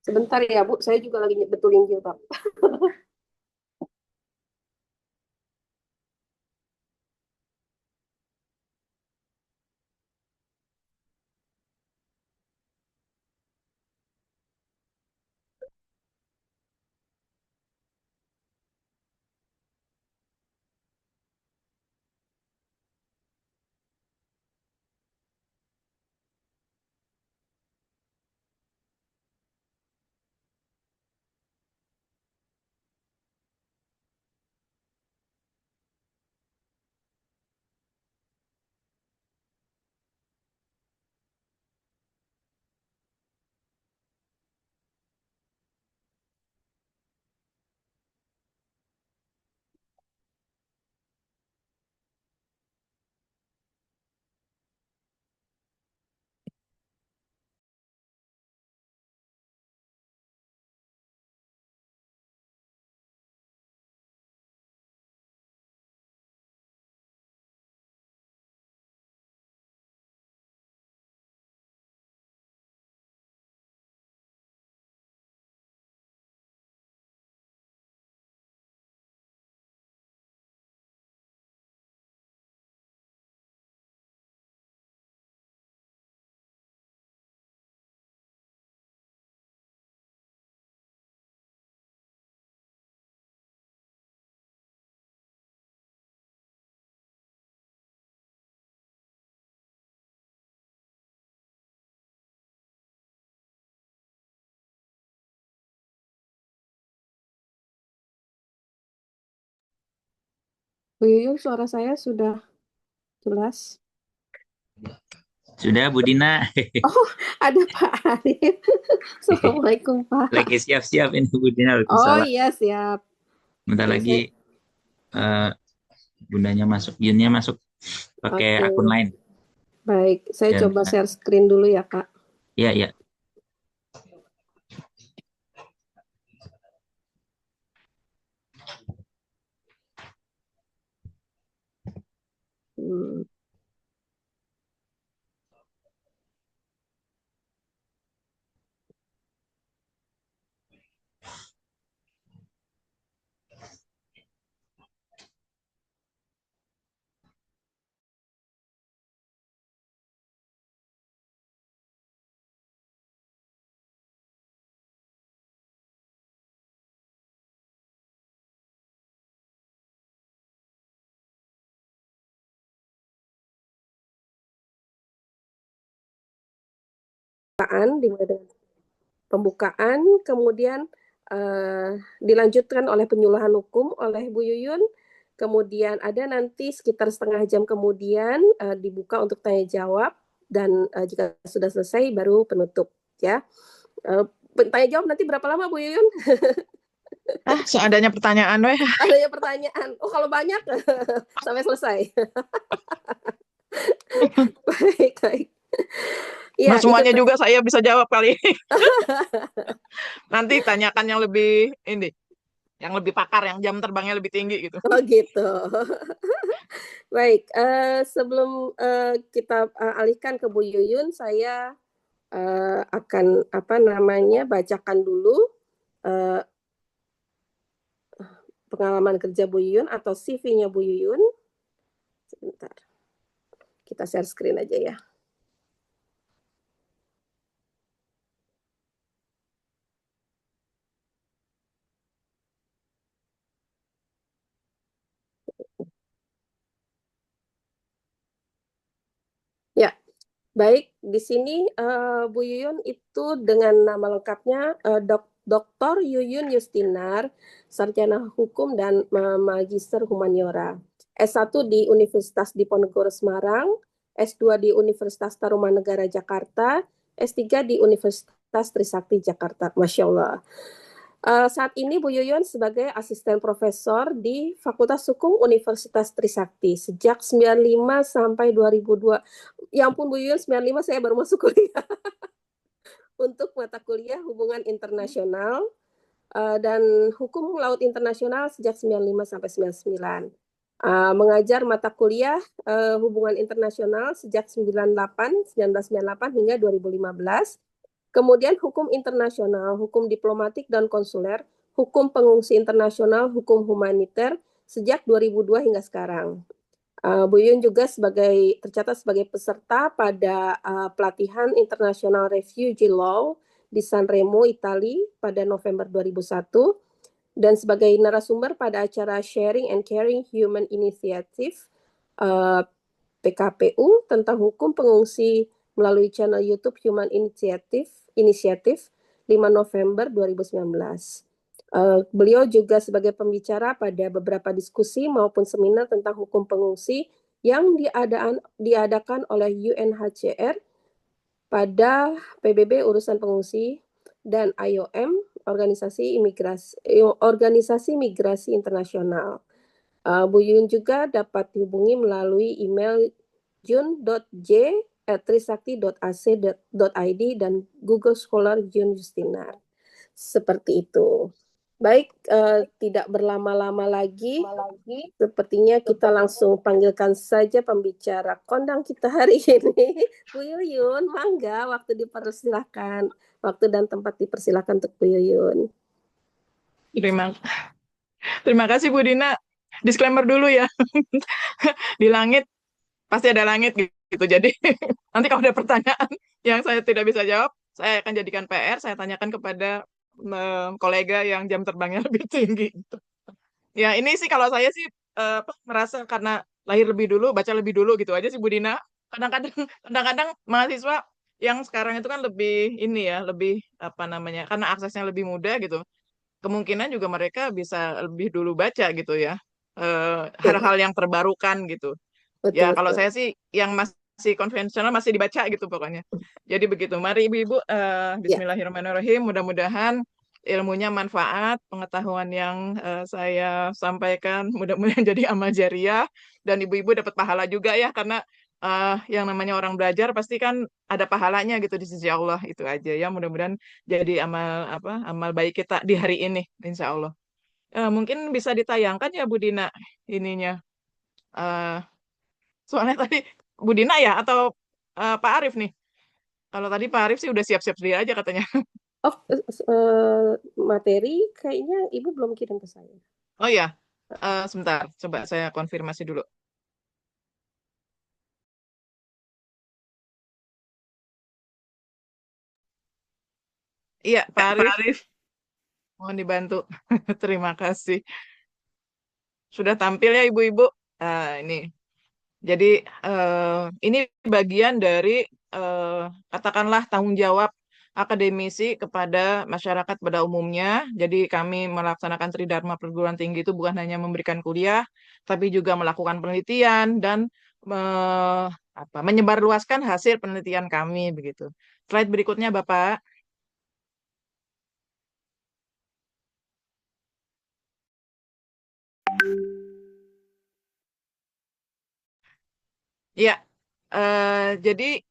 Sebentar ya, Bu. Saya juga lagi betulin jilbab. Bu Yuyun, suara saya sudah jelas. Sudah, Bu Dina. Oh, ada Pak Arif. Assalamualaikum, Lagi Pak. siap-siap ini Bu Dina. Oh Waalaikumsalam. iya, siap. Bentar Oke, lagi eh, bundanya masuk, Yunnya masuk pakai oke. akun lain. Baik, saya Dan coba share screen dulu ya, Pak. ya, ya. Hmm. Dimulai dengan pembukaan, kemudian dilanjutkan oleh penyuluhan hukum oleh Bu Yuyun. Kemudian ada nanti sekitar setengah jam kemudian dibuka untuk tanya jawab dan jika sudah selesai baru penutup ya. Uh, Tanya jawab nanti berapa lama Bu Yuyun? Seadanya pertanyaan weh. Adanya pertanyaan. Oh kalau banyak sampai selesai. Baik, baik. Nah, Ya, itu semuanya juga saya bisa jawab kali. Nanti tanyakan yang lebih ini, yang lebih pakar, yang jam terbangnya lebih tinggi gitu. oh gitu. Baik, sebelum kita alihkan ke Bu Yuyun, saya akan apa namanya bacakan dulu uh, pengalaman kerja Bu Yuyun atau CV-nya Bu Yuyun. Sebentar, kita share screen aja ya. Ya, baik. Di sini Bu Yuyun itu dengan nama lengkapnya Dr. Yuyun Yustinar, sarjana hukum dan magister humaniora. S1 di Universitas Diponegoro Semarang, S2 di Universitas Tarumanegara Jakarta, S3 di Universitas Trisakti Jakarta. Masya Allah. Saat ini Bu Yuyun sebagai asisten profesor di Fakultas Hukum Universitas Trisakti sejak 95 sampai 2002. Ya ampun Bu Yuyun, 95 saya baru masuk kuliah. Untuk mata kuliah hubungan internasional dan hukum laut internasional sejak 95 sampai 99. Mengajar mata kuliah hubungan internasional sejak 98, 1998 hingga 2015. Kemudian hukum internasional, hukum diplomatik dan konsuler, hukum pengungsi internasional, hukum humaniter sejak 2002 hingga sekarang. Bu Yun juga tercatat sebagai peserta pada pelatihan International Refugee Law di Sanremo, Italia pada November 2001 dan sebagai narasumber pada acara Sharing and Caring Human Initiative PKPU tentang hukum pengungsi melalui channel YouTube Human Initiative 5 November 2019. Beliau juga sebagai pembicara pada beberapa diskusi maupun seminar tentang hukum pengungsi yang diadakan oleh UNHCR pada PBB urusan pengungsi dan IOM Organisasi Migrasi Internasional. Bu Yun juga dapat dihubungi melalui email jun.j@trisakti.ac.id dan Google Scholar Jun Justinar. Seperti itu. Baik, tidak berlama-lama lagi, sepertinya kita langsung panggilkan saja pembicara kondang kita hari ini. Bu Yuyun, mangga waktu dipersilahkan. Waktu dan tempat dipersilahkan untuk Bu Yuyun. Terima kasih Bu Dina. Disclaimer dulu ya. Di langit pasti ada langit gitu. Jadi nanti kalau ada pertanyaan yang saya tidak bisa jawab, saya akan jadikan PR, saya tanyakan kepada kolega yang jam terbangnya lebih tinggi. Gitu. Ya ini sih kalau saya sih merasa karena lahir lebih dulu, baca lebih dulu gitu aja sih Bu Dina. Kadang-kadang mahasiswa yang sekarang itu kan lebih ini ya, lebih apa namanya, karena aksesnya lebih mudah gitu. Kemungkinan juga mereka bisa lebih dulu baca gitu ya. Hal-hal yang terbarukan gitu. Ya, kalau saya sih yang masih konvensional masih dibaca gitu pokoknya. Jadi begitu. Mari Ibu-ibu, Bismillahirrahmanirrahim. Mudah-mudahan ilmunya manfaat, pengetahuan yang saya sampaikan mudah-mudahan jadi amal jariah dan Ibu-ibu dapat pahala juga ya karena yang namanya orang belajar pasti kan ada pahalanya gitu di sisi Allah itu aja ya. Mudah-mudahan jadi amal baik kita di hari ini, insya Allah. Mungkin bisa ditayangkan ya Bu Dina ininya. Soalnya tadi Bu Dina ya atau Pak Arif nih? Kalau tadi Pak Arif sih udah siap-siap dia aja katanya. Oh, materi kayaknya Ibu belum kirim ke saya. Oh ya, sebentar. Coba saya konfirmasi dulu. Iya, Pak Arif. Mohon dibantu. Terima kasih. Sudah tampil ya Ibu-Ibu? Ini. Jadi ini bagian dari katakanlah tanggung jawab akademisi kepada masyarakat pada umumnya. Jadi kami melaksanakan Tridharma perguruan tinggi itu bukan hanya memberikan kuliah, tapi juga melakukan penelitian dan menyebarluaskan hasil penelitian kami begitu. Slide berikutnya Bapak. Ya, jadi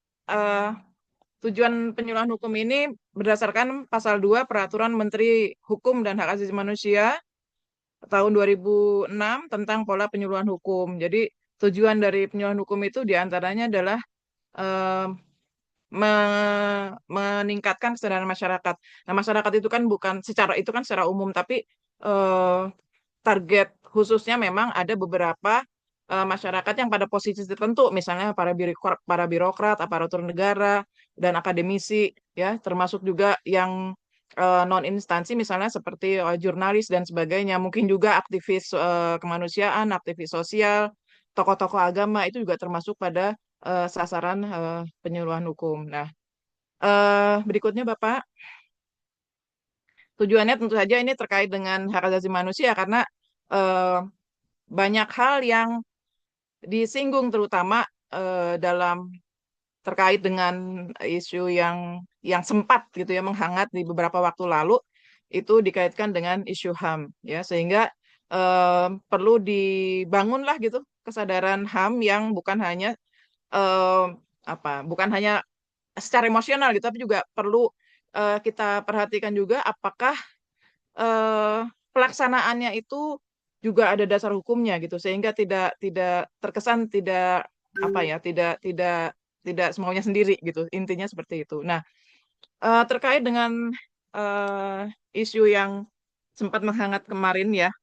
tujuan penyuluhan hukum ini berdasarkan pasal 2 Peraturan Menteri Hukum dan Hak Asasi Manusia tahun 2006 tentang pola penyuluhan hukum. Jadi tujuan dari penyuluhan hukum itu diantaranya adalah eh, meningkatkan kesadaran masyarakat. Nah, masyarakat itu kan bukan secara umum, tapi eh, target khususnya memang ada beberapa masyarakat yang pada posisi tertentu, misalnya para birokrat, aparatur negara, dan akademisi, ya, termasuk juga yang non instansi, misalnya seperti jurnalis dan sebagainya, mungkin juga aktivis kemanusiaan, aktivis sosial, tokoh-tokoh agama itu juga termasuk pada sasaran penyuluhan hukum. Nah, berikutnya Bapak, tujuannya tentu saja ini terkait dengan hak asasi manusia karena eh, banyak hal yang disinggung terutama dalam terkait dengan isu yang sempat gitu ya menghangat di beberapa waktu lalu itu dikaitkan dengan isu HAM ya sehingga perlu dibangunlah gitu kesadaran HAM yang eh, bukan hanya secara emosional gitu tapi juga perlu kita perhatikan juga apakah eh, pelaksanaannya itu juga ada dasar hukumnya gitu sehingga tidak tidak terkesan tidak apa ya tidak semaunya sendiri gitu intinya seperti itu. Nah Terkait dengan isu yang sempat menghangat kemarin ya,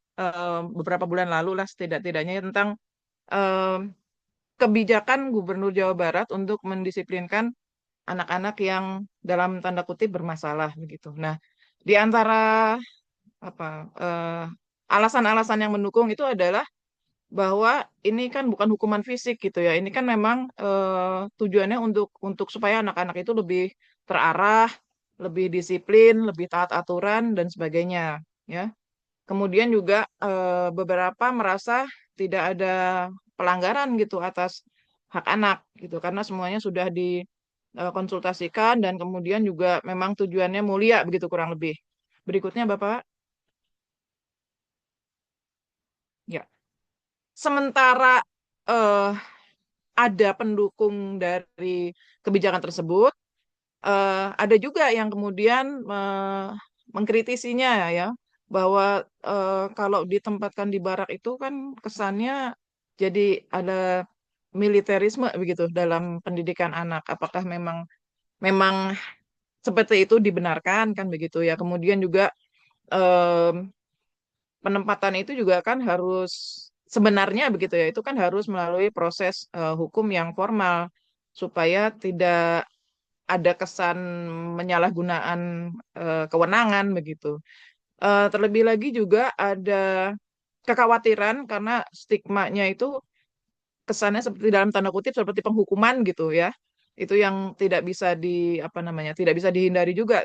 beberapa bulan lalu lah setidak-tidaknya tentang eh, kebijakan Gubernur Jawa Barat untuk mendisiplinkan anak-anak yang dalam tanda kutip bermasalah begitu. Nah, di antara apa alasan-alasan yang mendukung itu adalah bahwa ini kan bukan hukuman fisik gitu ya. Ini kan memang tujuannya untuk supaya anak-anak itu lebih terarah, lebih disiplin, lebih taat aturan dan sebagainya, ya. Kemudian juga beberapa merasa tidak ada pelanggaran gitu atas hak anak gitu karena semuanya sudah dikonsultasikan dan kemudian juga memang tujuannya mulia begitu kurang lebih. Berikutnya Bapak. Ya. Sementara eh, ada pendukung dari kebijakan tersebut, ada juga yang kemudian mengkritisinya ya, bahwa kalau ditempatkan di barak itu kan kesannya jadi ada militerisme begitu dalam pendidikan anak. Apakah memang memang seperti itu dibenarkan kan begitu ya. Kemudian juga em, penempatan itu juga kan harus sebenarnya begitu ya, itu kan harus melalui proses hukum yang formal supaya tidak ada kesan penyalahgunaan kewenangan begitu. Terlebih lagi juga ada kekhawatiran karena stigmanya itu kesannya seperti dalam tanda kutip seperti penghukuman gitu ya. Itu yang tidak bisa apa namanya, tidak bisa dihindari juga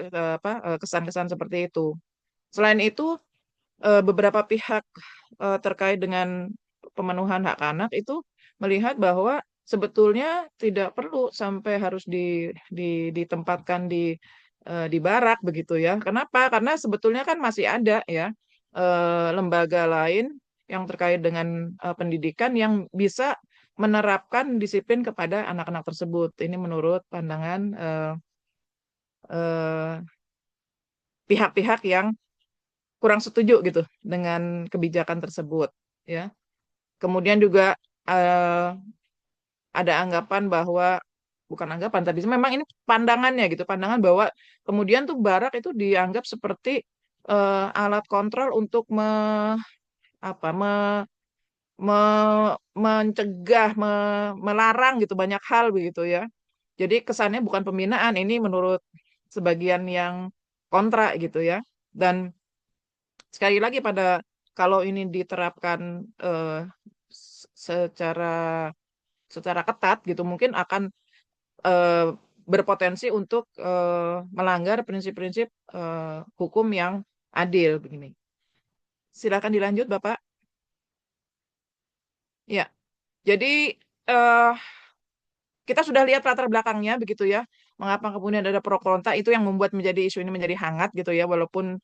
kesan-kesan seperti itu. Selain itu beberapa pihak terkait dengan pemenuhan hak anak itu melihat bahwa sebetulnya tidak perlu sampai harus ditempatkan di barak begitu ya. Kenapa? Karena sebetulnya kan masih ada ya lembaga lain yang terkait dengan pendidikan yang bisa menerapkan disiplin kepada anak-anak tersebut. Ini menurut pandangan eh, pihak-pihak yang kurang setuju gitu dengan kebijakan tersebut ya. Kemudian juga eh, ada anggapan bahwa bukan anggapan tapi memang ini pandangannya gitu, pandangan bahwa kemudian tuh barak itu dianggap seperti alat kontrol untuk apa mencegah, melarang gitu banyak hal begitu ya. Jadi kesannya bukan pembinaan, ini menurut sebagian yang kontra gitu ya. Dan sekali lagi kalau ini diterapkan secara secara ketat gitu mungkin akan eh, berpotensi untuk melanggar prinsip-prinsip hukum yang adil begini. Silakan dilanjut Bapak. Ya, jadi eh, kita sudah lihat latar belakangnya begitu ya. Mengapa kemudian ada pro kontra itu yang membuat menjadi isu ini menjadi hangat gitu ya. Walaupun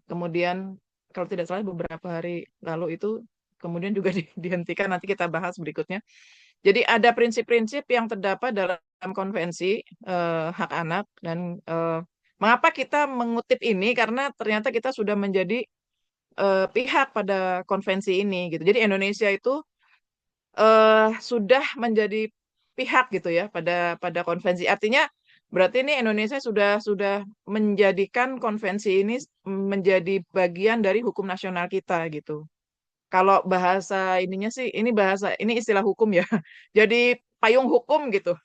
kemudian kalau tidak salah beberapa hari lalu itu kemudian juga dihentikan. Nanti kita bahas berikutnya. Jadi ada prinsip-prinsip yang terdapat dalam konvensi hak anak dan mengapa kita mengutip ini karena ternyata kita sudah menjadi pihak pada konvensi ini gitu. Jadi Indonesia itu sudah menjadi pihak gitu ya pada konvensi. Artinya berarti ini Indonesia sudah menjadikan konvensi ini menjadi bagian dari hukum nasional kita gitu. Kalau bahasa ininya sih ini istilah hukum ya. Jadi payung hukum gitu.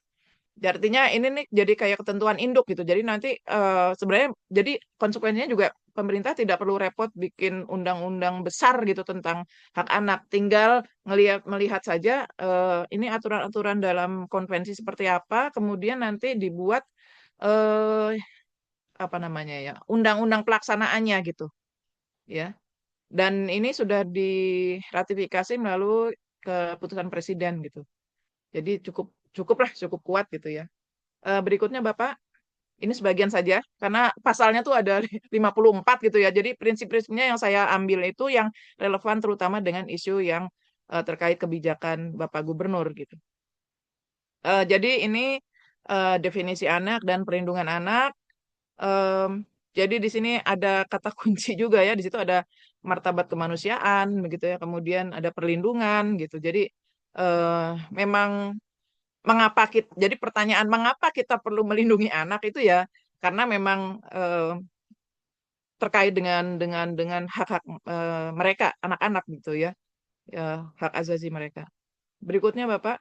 Jadi artinya ini nih jadi kayak ketentuan induk gitu. Jadi nanti sebenarnya jadi konsekuensinya juga pemerintah tidak perlu repot bikin undang-undang besar gitu tentang hak anak. Tinggal melihat saja ini aturan-aturan dalam konvensi seperti apa, kemudian nanti dibuat eh, apa namanya ya, undang-undang pelaksanaannya gitu, ya. Dan ini sudah diratifikasi melalui keputusan presiden gitu. Jadi cukup kuat gitu ya. Berikutnya Bapak, ini sebagian saja karena pasalnya tuh ada 54 gitu ya. Jadi prinsip-prinsipnya yang saya ambil itu yang relevan terutama dengan isu yang terkait kebijakan Bapak Gubernur gitu. Jadi ini definisi anak dan perlindungan anak. Em, jadi di sini ada kata kunci juga ya. Di situ ada martabat kemanusiaan begitu ya. Kemudian ada perlindungan gitu. Jadi eh, memang jadi pertanyaan mengapa kita perlu melindungi anak itu ya karena memang terkait dengan hak-hak mereka anak-anak gitu ya, hak asasi mereka. Berikutnya Bapak.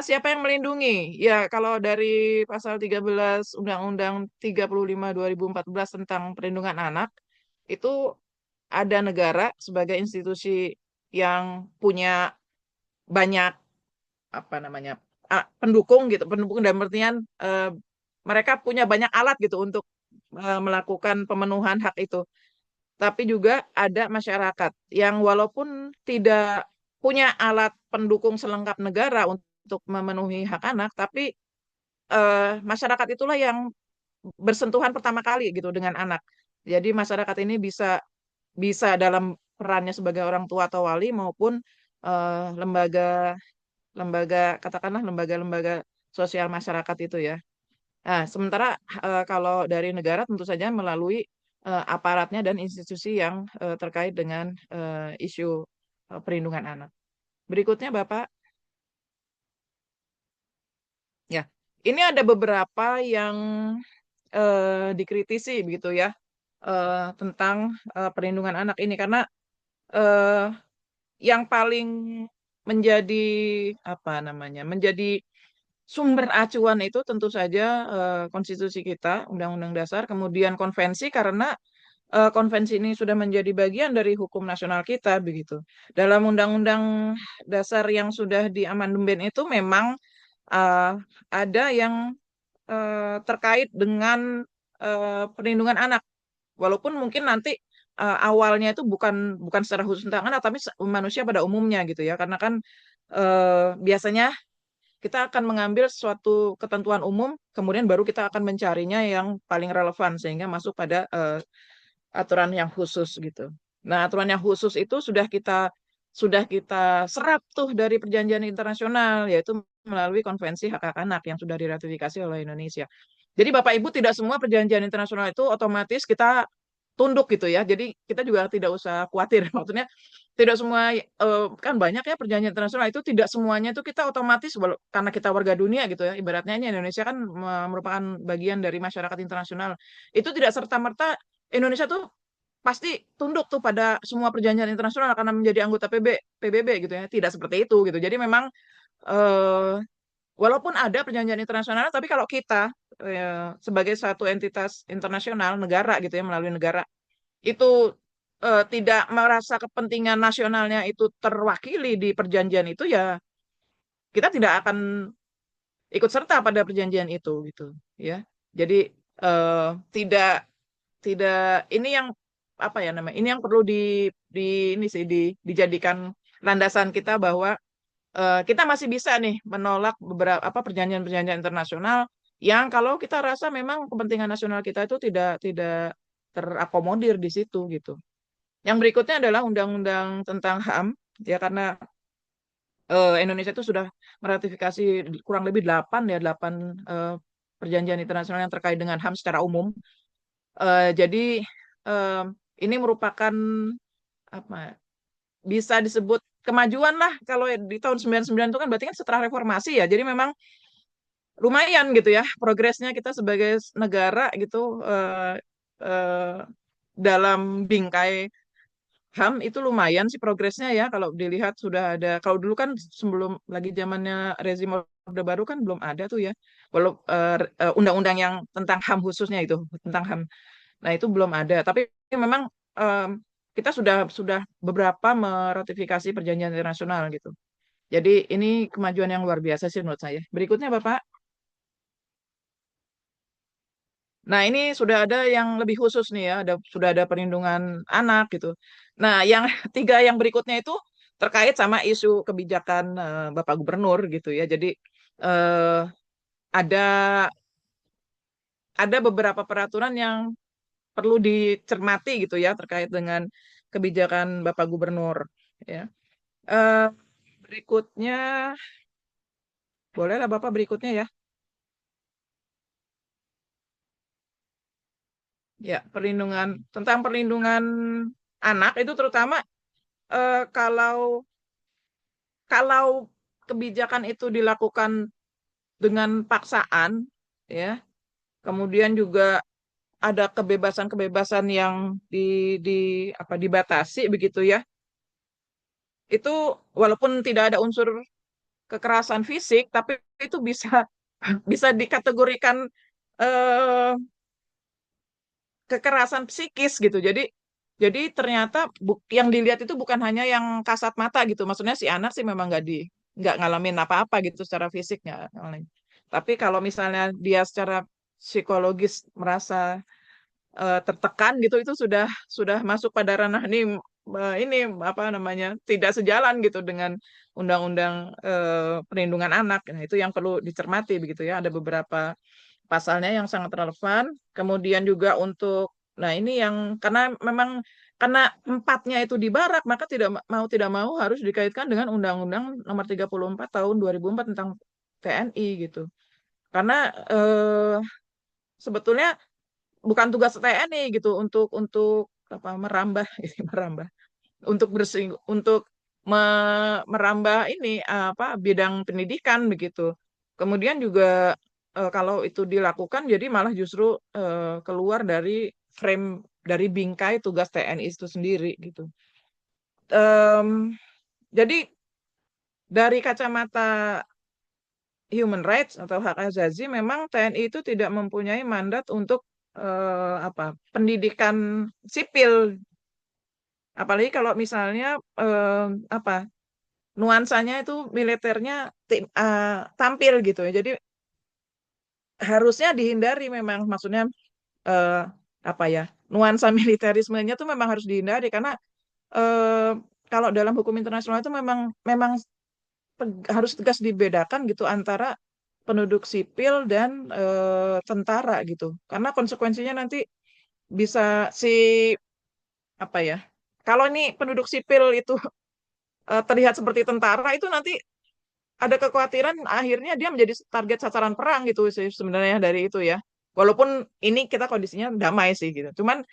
Siapa yang melindungi? Ya, kalau dari pasal 13 Undang-Undang 35 2014 tentang perlindungan anak, itu ada negara sebagai institusi yang punya banyak apa namanya pendukung gitu, pendukung dalam artian mereka punya banyak alat gitu untuk melakukan pemenuhan hak itu. Tapi juga ada masyarakat yang walaupun tidak punya alat pendukung selengkap negara untuk memenuhi hak anak, tapi masyarakat itulah yang bersentuhan pertama kali gitu dengan anak. Jadi masyarakat ini bisa bisa dalam perannya sebagai orang tua atau wali maupun lembaga lembaga katakanlah lembaga-lembaga sosial masyarakat itu ya. Nah, sementara kalau dari negara tentu saja melalui aparatnya dan institusi yang terkait dengan isu perlindungan anak. Berikutnya Bapak, ya, ini ada beberapa yang dikritisi begitu ya tentang perlindungan anak ini karena eh, yang paling menjadi apa namanya menjadi sumber acuan itu tentu saja konstitusi kita, Undang-Undang Dasar, kemudian konvensi karena konvensi ini sudah menjadi bagian dari hukum nasional kita begitu. Dalam Undang-Undang Dasar yang sudah diamandemen itu memang eh, ada yang terkait dengan perlindungan anak. Walaupun mungkin nanti awalnya itu bukan bukan secara khusus tentang anak, tapi manusia pada umumnya gitu ya. Karena kan biasanya kita akan mengambil suatu ketentuan umum, kemudian baru kita akan mencarinya yang paling relevan sehingga masuk pada aturan yang khusus gitu. Nah, aturan yang khusus itu sudah kita serap tuh dari perjanjian internasional, yaitu melalui Konvensi Hak-Hak Anak yang sudah diratifikasi oleh Indonesia. Jadi Bapak Ibu tidak semua perjanjian internasional itu otomatis kita tunduk gitu ya. Jadi kita juga tidak usah khawatir. Maksudnya tidak semua kan banyak ya perjanjian internasional itu tidak semuanya itu kita otomatis karena kita warga dunia gitu ya. Ibaratnya ini Indonesia kan merupakan bagian dari masyarakat internasional. Itu tidak serta-merta Indonesia tuh pasti tunduk tuh pada semua perjanjian internasional karena menjadi anggota PBB gitu ya. Tidak seperti itu gitu. Jadi memang eh, walaupun ada perjanjian internasional, tapi kalau kita sebagai satu entitas internasional negara gitu ya melalui negara itu tidak merasa kepentingan nasionalnya itu terwakili di perjanjian itu ya kita tidak akan ikut serta pada perjanjian itu gitu ya. Jadi eh, tidak tidak ini yang apa ya namanya ini yang perlu di ini sih dijadikan landasan kita bahwa kita masih bisa nih menolak beberapa apa perjanjian-perjanjian internasional yang kalau kita rasa memang kepentingan nasional kita itu tidak terakomodir di situ gitu. Yang berikutnya adalah undang-undang tentang HAM ya karena Indonesia itu sudah meratifikasi kurang lebih 8 eh, perjanjian internasional yang terkait dengan HAM secara umum. Jadi eh, ini merupakan apa bisa disebut kemajuan lah kalau di tahun 99 itu kan berarti kan setelah reformasi ya. Jadi memang lumayan gitu ya progresnya kita sebagai negara gitu eh, dalam bingkai HAM itu lumayan sih progresnya ya kalau dilihat sudah ada kalau dulu kan sebelum lagi zamannya rezim Orde Baru kan belum ada tuh ya walau undang-undang yang tentang HAM khususnya itu tentang HAM. Nah, itu belum ada. Tapi memang em, kita sudah beberapa meratifikasi perjanjian internasional gitu. Jadi ini kemajuan yang luar biasa sih menurut saya. Berikutnya Bapak. Nah, ini sudah ada yang lebih khusus nih ya, sudah ada perlindungan anak gitu. Nah, yang tiga yang berikutnya itu terkait sama isu kebijakan Bapak Gubernur gitu ya. Jadi eh, ada ada beberapa peraturan yang perlu dicermati gitu ya terkait dengan kebijakan Bapak Gubernur ya. Eh, Berikutnya bolehlah Bapak berikutnya ya. Ya, tentang perlindungan anak itu terutama kalau kalau kebijakan itu dilakukan dengan paksaan, ya. Kemudian juga ada kebebasan-kebebasan yang dibatasi begitu ya. Itu walaupun tidak ada unsur kekerasan fisik, tapi itu bisa bisa dikategorikan eh, kekerasan psikis gitu. Jadi ternyata yang dilihat itu bukan hanya yang kasat mata gitu. Maksudnya si anak sih memang nggak ngalamin apa-apa gitu secara fisik nggak ngalamin. Tapi kalau misalnya dia secara psikologis merasa tertekan gitu, itu sudah masuk pada ranah ini apa namanya, tidak sejalan gitu dengan undang-undang perlindungan anak. Nah, itu yang perlu dicermati begitu ya. Ada beberapa pasalnya yang sangat relevan. Kemudian juga untuk, nah ini yang karena empatnya itu di barak, maka tidak mau harus dikaitkan dengan Undang-Undang Nomor 34 Tahun 2004 tentang TNI gitu. Karena eh, sebetulnya bukan tugas TNI gitu untuk apa merambah merambah untuk untuk merambah ini apa bidang pendidikan begitu. Kemudian juga kalau itu dilakukan jadi malah justru keluar dari frame dari bingkai tugas TNI itu sendiri gitu. Em, jadi dari kacamata human rights atau hak asasi memang TNI itu tidak mempunyai mandat untuk apa pendidikan sipil, apalagi kalau misalnya apa nuansanya itu militernya tampil gitu ya. Jadi harusnya dihindari memang, maksudnya eh, apa ya, nuansa militerismenya itu memang harus dihindari karena eh, kalau dalam hukum internasional itu memang memang harus tegas dibedakan gitu antara penduduk sipil dan tentara gitu. Karena konsekuensinya nanti bisa si apa ya? Kalau ini penduduk sipil itu terlihat seperti tentara, itu nanti ada kekhawatiran akhirnya dia menjadi target sasaran perang gitu sih sebenarnya dari itu ya. Walaupun ini kita kondisinya damai sih gitu. Cuman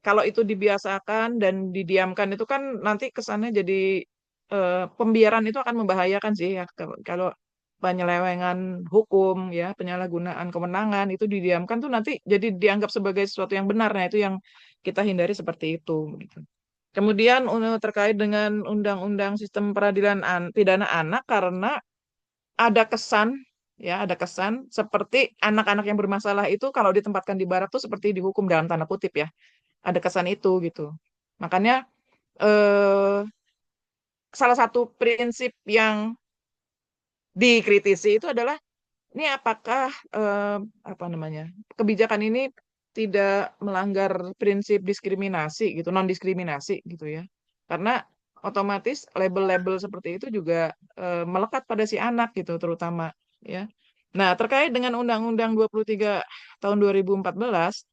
kalau itu dibiasakan dan didiamkan itu kan nanti kesannya jadi pembiaran itu akan membahayakan sih ya. Kalau penyelewengan hukum ya, penyalahgunaan kewenangan itu didiamkan tuh nanti jadi dianggap sebagai sesuatu yang benar. Nah, itu yang kita hindari seperti itu gitu. Kemudian terkait dengan undang-undang sistem peradilan pidana anak, karena ada kesan ya, ada kesan seperti anak-anak yang bermasalah itu kalau ditempatkan di barat tuh seperti dihukum dalam tanda kutip ya. Ada kesan itu gitu. Makanya eh, salah satu prinsip yang dikritisi itu adalah ini apakah apa namanya kebijakan ini tidak melanggar prinsip diskriminasi gitu, non diskriminasi gitu ya. Karena otomatis label-label seperti itu juga melekat pada si anak gitu terutama ya. Nah, terkait dengan Undang-Undang 23 tahun 2014,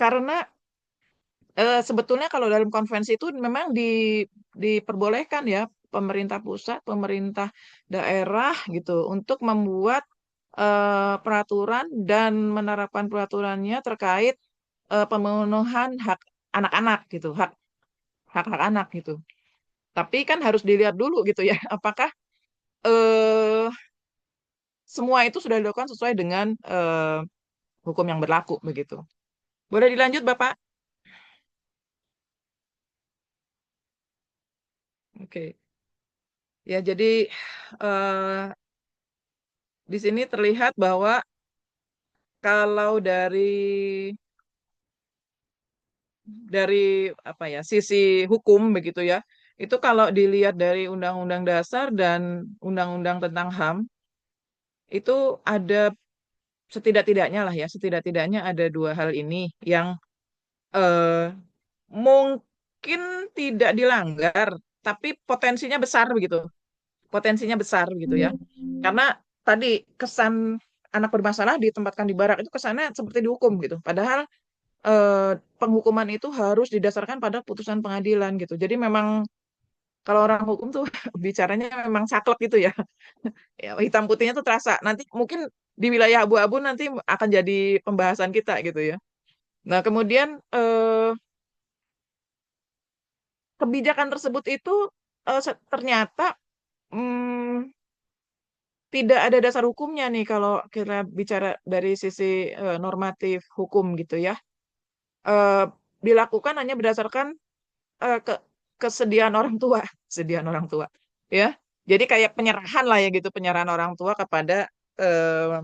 karena sebetulnya kalau dalam konvensi itu memang diperbolehkan ya pemerintah pusat, pemerintah daerah gitu untuk membuat peraturan dan menerapkan peraturannya terkait pemenuhan hak anak-anak gitu, hak-hak anak gitu. Tapi kan harus dilihat dulu gitu ya, apakah eh, semua itu sudah dilakukan sesuai dengan hukum yang berlaku begitu. Boleh dilanjut, Bapak? Oke. Ya, jadi eh, di sini terlihat bahwa kalau dari apa ya sisi hukum begitu ya, itu kalau dilihat dari Undang-Undang Dasar dan Undang-Undang tentang HAM itu ada setidak-tidaknya lah ya, setidak-tidaknya ada dua hal ini yang eh, mungkin tidak dilanggar, tapi potensinya besar begitu, potensinya besar gitu ya, karena tadi kesan anak bermasalah ditempatkan di barak itu kesannya seperti dihukum gitu, padahal penghukuman itu harus didasarkan pada putusan pengadilan gitu. Jadi memang kalau orang hukum tuh bicaranya memang saklek gitu ya. Ya, hitam putihnya tuh terasa. Nanti mungkin di wilayah abu-abu nanti akan jadi pembahasan kita gitu ya. Nah, kemudian kebijakan tersebut itu ternyata mm, tidak ada dasar hukumnya nih kalau kita bicara dari sisi normatif hukum gitu ya. Eh, Dilakukan hanya berdasarkan ke kesediaan orang tua, kesediaan orang tua, ya. Jadi kayak penyerahan lah ya gitu, penyerahan orang tua kepada eh,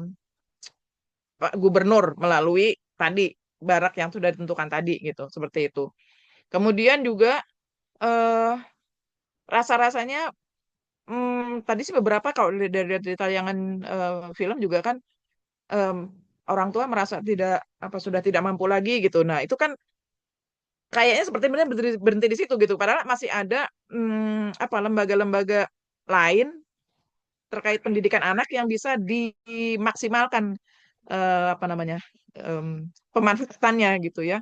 Pak Gubernur melalui tadi barak yang sudah ditentukan tadi gitu, seperti itu. Kemudian juga eh, rasa-rasanya tadi sih beberapa kalau dari tayangan film juga kan em, orang tua merasa tidak apa sudah tidak mampu lagi gitu. Nah, itu kan kayaknya seperti benar berhenti di situ gitu. Padahal masih ada apa lembaga-lembaga lain terkait pendidikan anak yang bisa dimaksimalkan apa namanya pemanfaatannya gitu ya.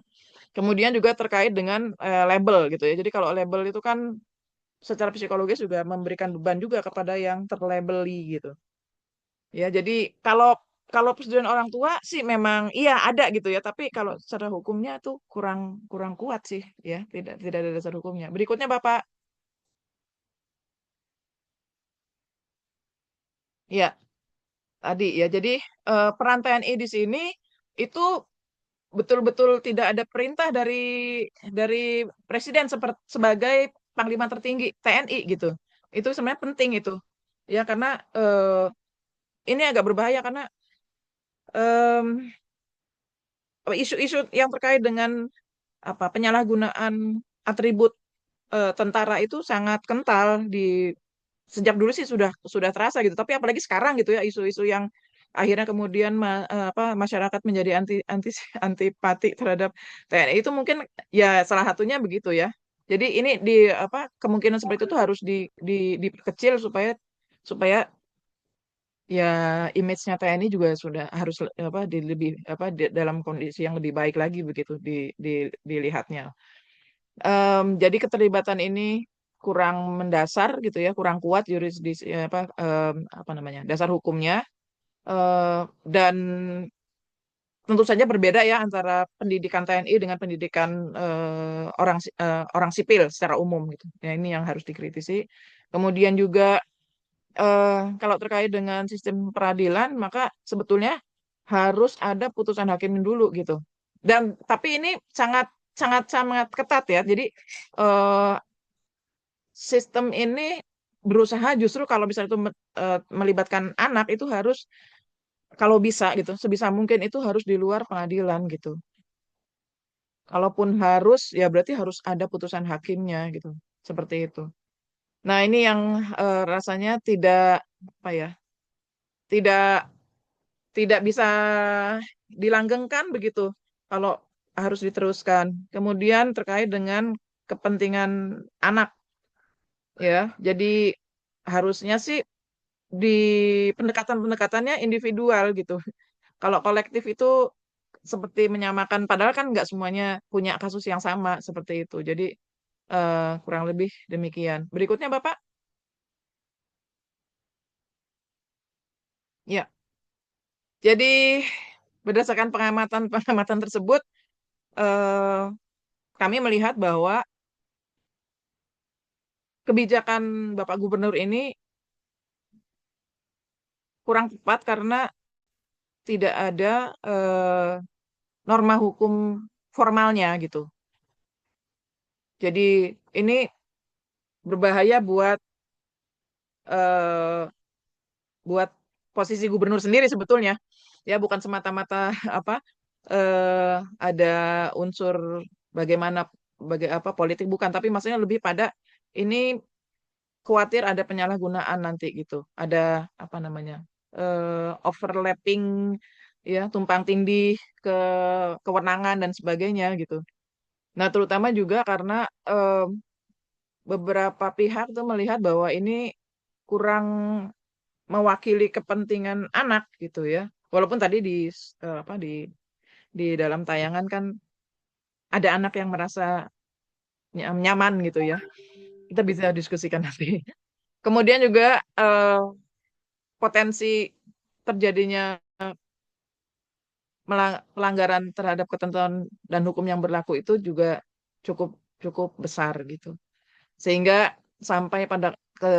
Kemudian juga terkait dengan label gitu ya. Jadi kalau label itu kan secara psikologis juga memberikan beban juga kepada yang terlabeli gitu. Ya, jadi kalau kalau persetujuan orang tua sih memang iya ada gitu ya, tapi kalau secara hukumnya tuh kurang kurang kuat sih ya, tidak ada dasar hukumnya. Berikutnya Bapak, ya tadi ya. Jadi peran TNI di sini itu betul-betul tidak ada perintah dari presiden sebagai panglima tertinggi TNI gitu. Itu sebenarnya penting itu. Ya karena ini agak berbahaya karena em, isu-isu yang terkait dengan apa penyalahgunaan atribut tentara itu sangat kental di sejak dulu sih sudah terasa gitu. Tapi apalagi sekarang gitu ya isu-isu yang akhirnya kemudian apa masyarakat menjadi antipati terhadap TNI itu mungkin ya salah satunya begitu ya. Jadi ini di apa kemungkinan seperti itu tuh harus diperkecil supaya supaya ya image-nya TNI juga sudah harus apa lebih apa dalam kondisi yang lebih baik lagi begitu dilihatnya. Jadi keterlibatan ini kurang mendasar gitu ya, kurang kuat yurisdiksi apa namanya dasar hukumnya dan tentu saja berbeda ya antara pendidikan TNI dengan pendidikan orang sipil secara umum gitu. Ya ini yang harus dikritisi. Kemudian juga kalau terkait dengan sistem peradilan maka sebetulnya harus ada putusan hakim dulu gitu. Dan tapi ini sangat sangat sangat ketat ya. Jadi eh, sistem ini berusaha justru kalau misalnya itu melibatkan anak itu harus kalau bisa gitu sebisa mungkin itu harus di luar pengadilan gitu. Kalaupun harus ya berarti harus ada putusan hakimnya gitu. Seperti itu. Nah, ini yang rasanya tidak apa ya, tidak tidak bisa dilanggengkan begitu kalau harus diteruskan. Kemudian terkait dengan kepentingan anak ya. Jadi harusnya sih di pendekatan-pendekatannya individual gitu. Kalau kolektif itu seperti menyamakan, padahal kan nggak semuanya punya kasus yang sama seperti itu. Jadi kurang lebih demikian. Berikutnya Bapak, ya. Jadi berdasarkan pengamatan-pengamatan tersebut, eh, kami melihat bahwa kebijakan Bapak Gubernur ini kurang tepat karena tidak ada norma hukum formalnya gitu. Jadi ini berbahaya eh, buat posisi gubernur sendiri sebetulnya. Ya bukan semata-mata apa ada unsur bagaimana apa politik bukan, tapi maksudnya lebih pada ini khawatir ada penyalahgunaan nanti gitu. Ada apa namanya? Overlapping ya, tumpang tindih ke kewenangan dan sebagainya gitu. Nah, terutama juga karena beberapa pihak tuh melihat bahwa ini kurang mewakili kepentingan anak gitu ya. Walaupun tadi apa di dalam tayangan kan ada anak yang merasa nyaman gitu ya. Kita bisa diskusikan nanti. Kemudian juga potensi terjadinya pelanggaran terhadap ketentuan dan hukum yang berlaku itu juga cukup cukup besar gitu. Sehingga sampai pada ke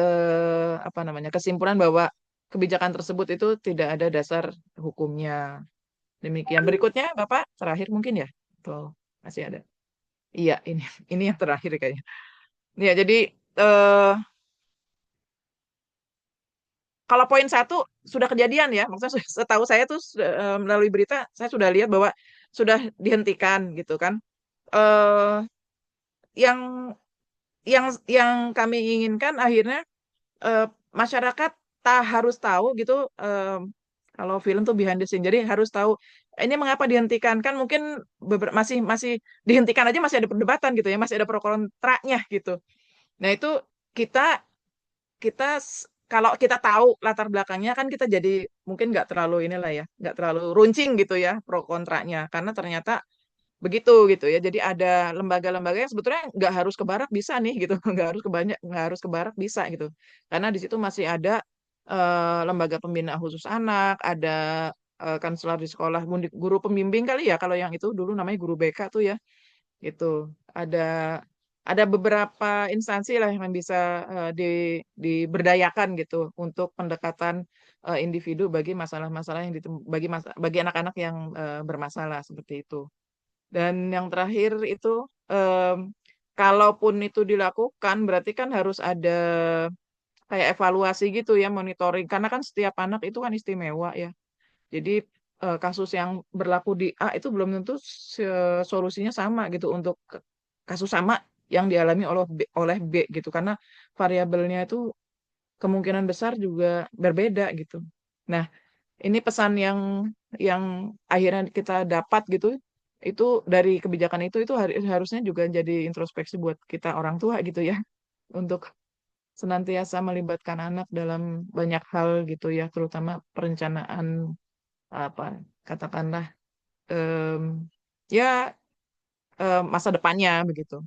apa namanya kesimpulan bahwa kebijakan tersebut itu tidak ada dasar hukumnya. Demikian. Berikutnya, Bapak, terakhir mungkin ya? Atau masih ada? Iya, ini yang terakhir kayaknya. Ya, jadi eh, kalau poin satu sudah kejadian ya, maksudnya setahu saya tuh melalui berita saya sudah lihat bahwa sudah dihentikan gitu kan. Eh, yang yang kami inginkan akhirnya masyarakat harus tahu gitu kalau film tuh behind the scene. Jadi harus tahu ini mengapa dihentikan kan mungkin masih masih dihentikan aja masih ada perdebatan gitu ya, masih ada pro kontranya gitu. Nah, itu kita kita kalau kita tahu latar belakangnya kan kita jadi mungkin nggak terlalu inilah ya, nggak terlalu runcing gitu ya pro kontranya karena ternyata begitu gitu ya. Jadi ada lembaga-lembaga yang sebetulnya nggak harus ke barak bisa nih gitu, nggak harus ke barak bisa gitu. Karena di situ masih ada lembaga pembinaan khusus anak, ada konselor di sekolah, guru pembimbing kali ya kalau yang itu dulu namanya guru BK tuh ya. Gitu. Ada ada beberapa instansi lah yang bisa diberdayakan gitu untuk pendekatan individu bagi masalah-masalah yang bagi anak-anak yang bermasalah seperti itu. Dan yang terakhir itu kalaupun itu dilakukan berarti kan harus ada kayak evaluasi gitu ya, monitoring karena kan setiap anak itu kan istimewa ya. Jadi kasus yang berlaku di A itu belum tentu solusinya sama gitu untuk kasus sama yang dialami oleh B gitu karena variabelnya itu kemungkinan besar juga berbeda gitu. Nah, ini pesan yang akhirnya kita dapat gitu itu dari kebijakan itu harusnya juga jadi introspeksi buat kita orang tua gitu ya untuk senantiasa melibatkan anak dalam banyak hal gitu ya, terutama perencanaan apa katakanlah em, ya masa depannya begitu.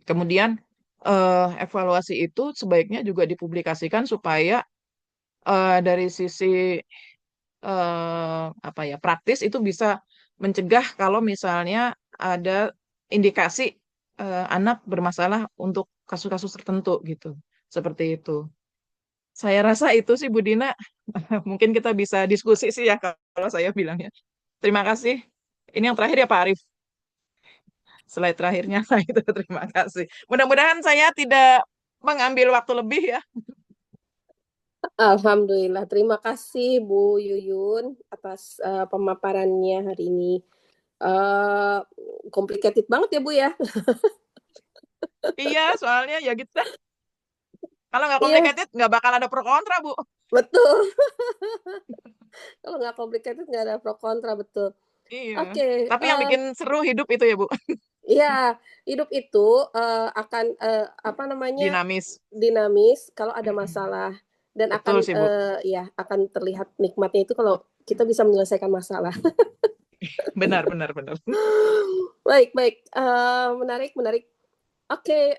Kemudian evaluasi itu sebaiknya juga dipublikasikan supaya dari sisi apa ya praktis itu bisa mencegah kalau misalnya ada indikasi anak bermasalah untuk kasus-kasus tertentu gitu. Seperti itu. Saya rasa itu sih Bu Dina. Mungkin kita bisa diskusi sih ya kalau saya bilangnya. Terima kasih. Ini yang terakhir ya Pak Arif. Slide terakhirnya nah itu terima kasih. Mudah-mudahan saya tidak mengambil waktu lebih ya. Alhamdulillah, terima kasih Bu Yuyun atas pemaparannya hari ini. Complicated banget ya Bu ya. Iya, soalnya ya gitu dah. Kalau nggak Iya, complicated, nggak bakal ada pro kontra, Bu. betul. Kalau nggak complicated nggak ada pro kontra, betul. Iya. Oke, Tapi yang bikin seru hidup itu ya, Bu. ya hidup itu akan apa namanya Dinamis. dinamis kalau ada Mm-mm. masalah dan Betul sih, Bu. ya akan terlihat nikmatnya itu kalau kita bisa menyelesaikan masalah. Benar, benar, benar. Baik, baik. Menarik, menarik. Oke,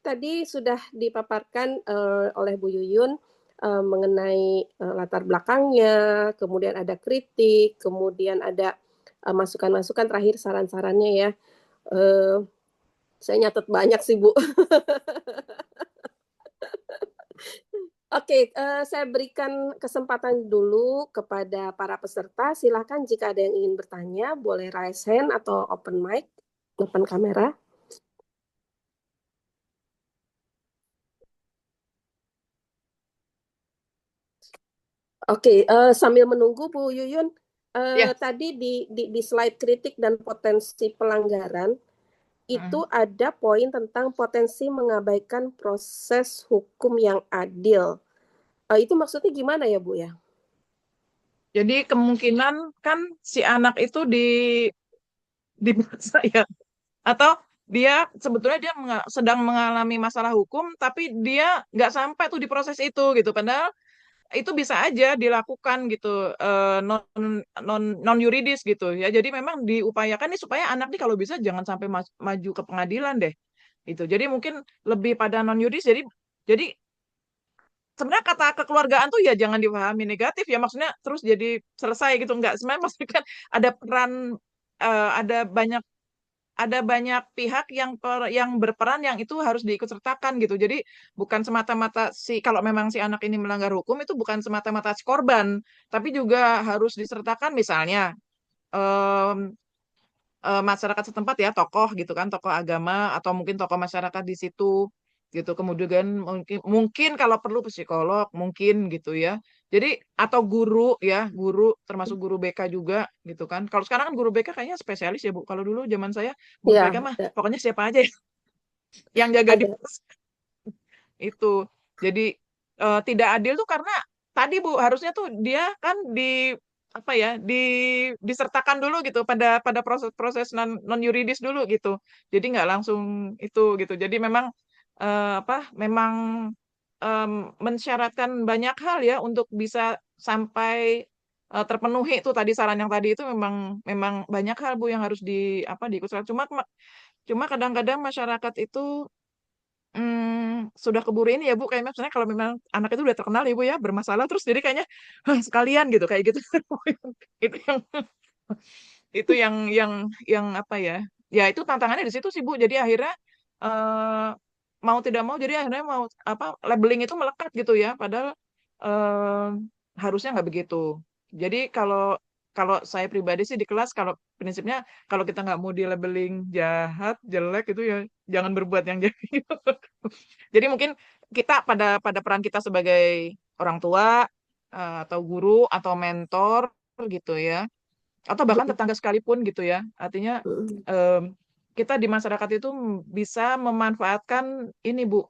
tadi sudah dipaparkan oleh Bu Yuyun mengenai latar belakangnya, kemudian ada kritik, kemudian ada masukan-masukan terakhir saran-sarannya ya. Eh, saya nyatet banyak sih Bu. Oke, saya berikan kesempatan dulu kepada para peserta. Silakan jika ada yang ingin bertanya, boleh raise hand atau open mic, open kamera. Oke, sambil menunggu Bu Yuyun, Ya. tadi di slide kritik dan potensi pelanggaran itu Mm. ada poin tentang potensi mengabaikan proses hukum yang adil. Itu maksudnya gimana ya Bu ya? Jadi kemungkinan kan si anak itu di ya. Atau dia sebetulnya dia sedang mengalami masalah hukum, tapi dia nggak sampai tuh di proses itu gitu. Padahal itu bisa aja dilakukan gitu non non yuridis gitu ya jadi memang diupayakan nih supaya anak nih kalau bisa jangan sampai maju ke pengadilan deh itu jadi mungkin lebih pada non yuridis jadi sebenarnya kata kekeluargaan tuh ya jangan dipahami negatif ya maksudnya terus jadi selesai gitu enggak sebenarnya maksudnya kan ada peran ada banyak ada banyak pihak yang berperan yang itu harus diikutsertakan gitu. Jadi bukan semata-mata kalau memang si anak ini melanggar hukum itu bukan semata-mata si korban, tapi juga harus disertakan misalnya em, masyarakat setempat ya, tokoh gitu kan, tokoh agama atau mungkin tokoh masyarakat di situ gitu. Kemudian mungkin mungkin kalau perlu psikolog mungkin gitu ya. Jadi atau guru ya, guru termasuk guru BK juga gitu kan. Kalau sekarang kan guru BK kayaknya spesialis ya Bu. Kalau dulu zaman saya guru BK Ya, mah pokoknya siapa aja yang jaga di ada. pos itu. Jadi tidak adil tuh karena tadi Bu harusnya tuh dia kan apa ya disertakan dulu gitu pada proses-proses non yuridis dulu gitu. Jadi nggak langsung itu gitu. Jadi memang apa memang em, mensyaratkan banyak hal ya untuk bisa sampai terpenuhi itu tadi saran yang tadi itu memang memang banyak hal Bu yang harus diikutsertakan. Cuma kadang-kadang masyarakat itu sudah keburu ini ya Bu, kayak misalnya kalau memang anak itu udah terkenal ya Bu ya, bermasalah terus jadi kayaknya "Hah, sekalian gitu kayak gitu." Itu yang itu yang apa ya? Ya itu tantangannya di situ sih Bu. Jadi akhirnya eh, mau tidak mau jadi akhirnya mau apa labeling itu melekat gitu ya, padahal eh, harusnya nggak begitu. Jadi kalau kalau saya pribadi sih di kelas kalau prinsipnya kalau kita nggak mau di labeling jahat, jelek itu ya jangan berbuat yang jahat. Jadi mungkin kita pada peran kita sebagai orang tua atau guru atau mentor gitu ya, atau bahkan tetangga sekalipun gitu ya. Artinya em, kita di masyarakat itu bisa memanfaatkan ini Bu,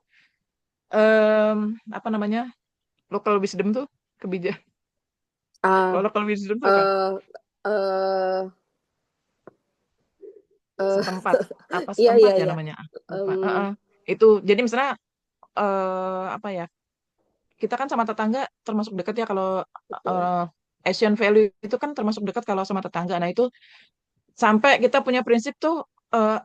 apa namanya local wisdom tuh kebijakan. Ah, Kalau local wisdom tuh apa? eh, eh, eh, Setempat apa iya, setempat iya, ya iya. namanya? Ah, lupa. Em, Itu jadi misalnya apa ya? Kita kan sama tetangga termasuk dekat ya kalau betul. eh, Asian value itu kan termasuk dekat kalau sama tetangga. Nah itu sampai kita punya prinsip tuh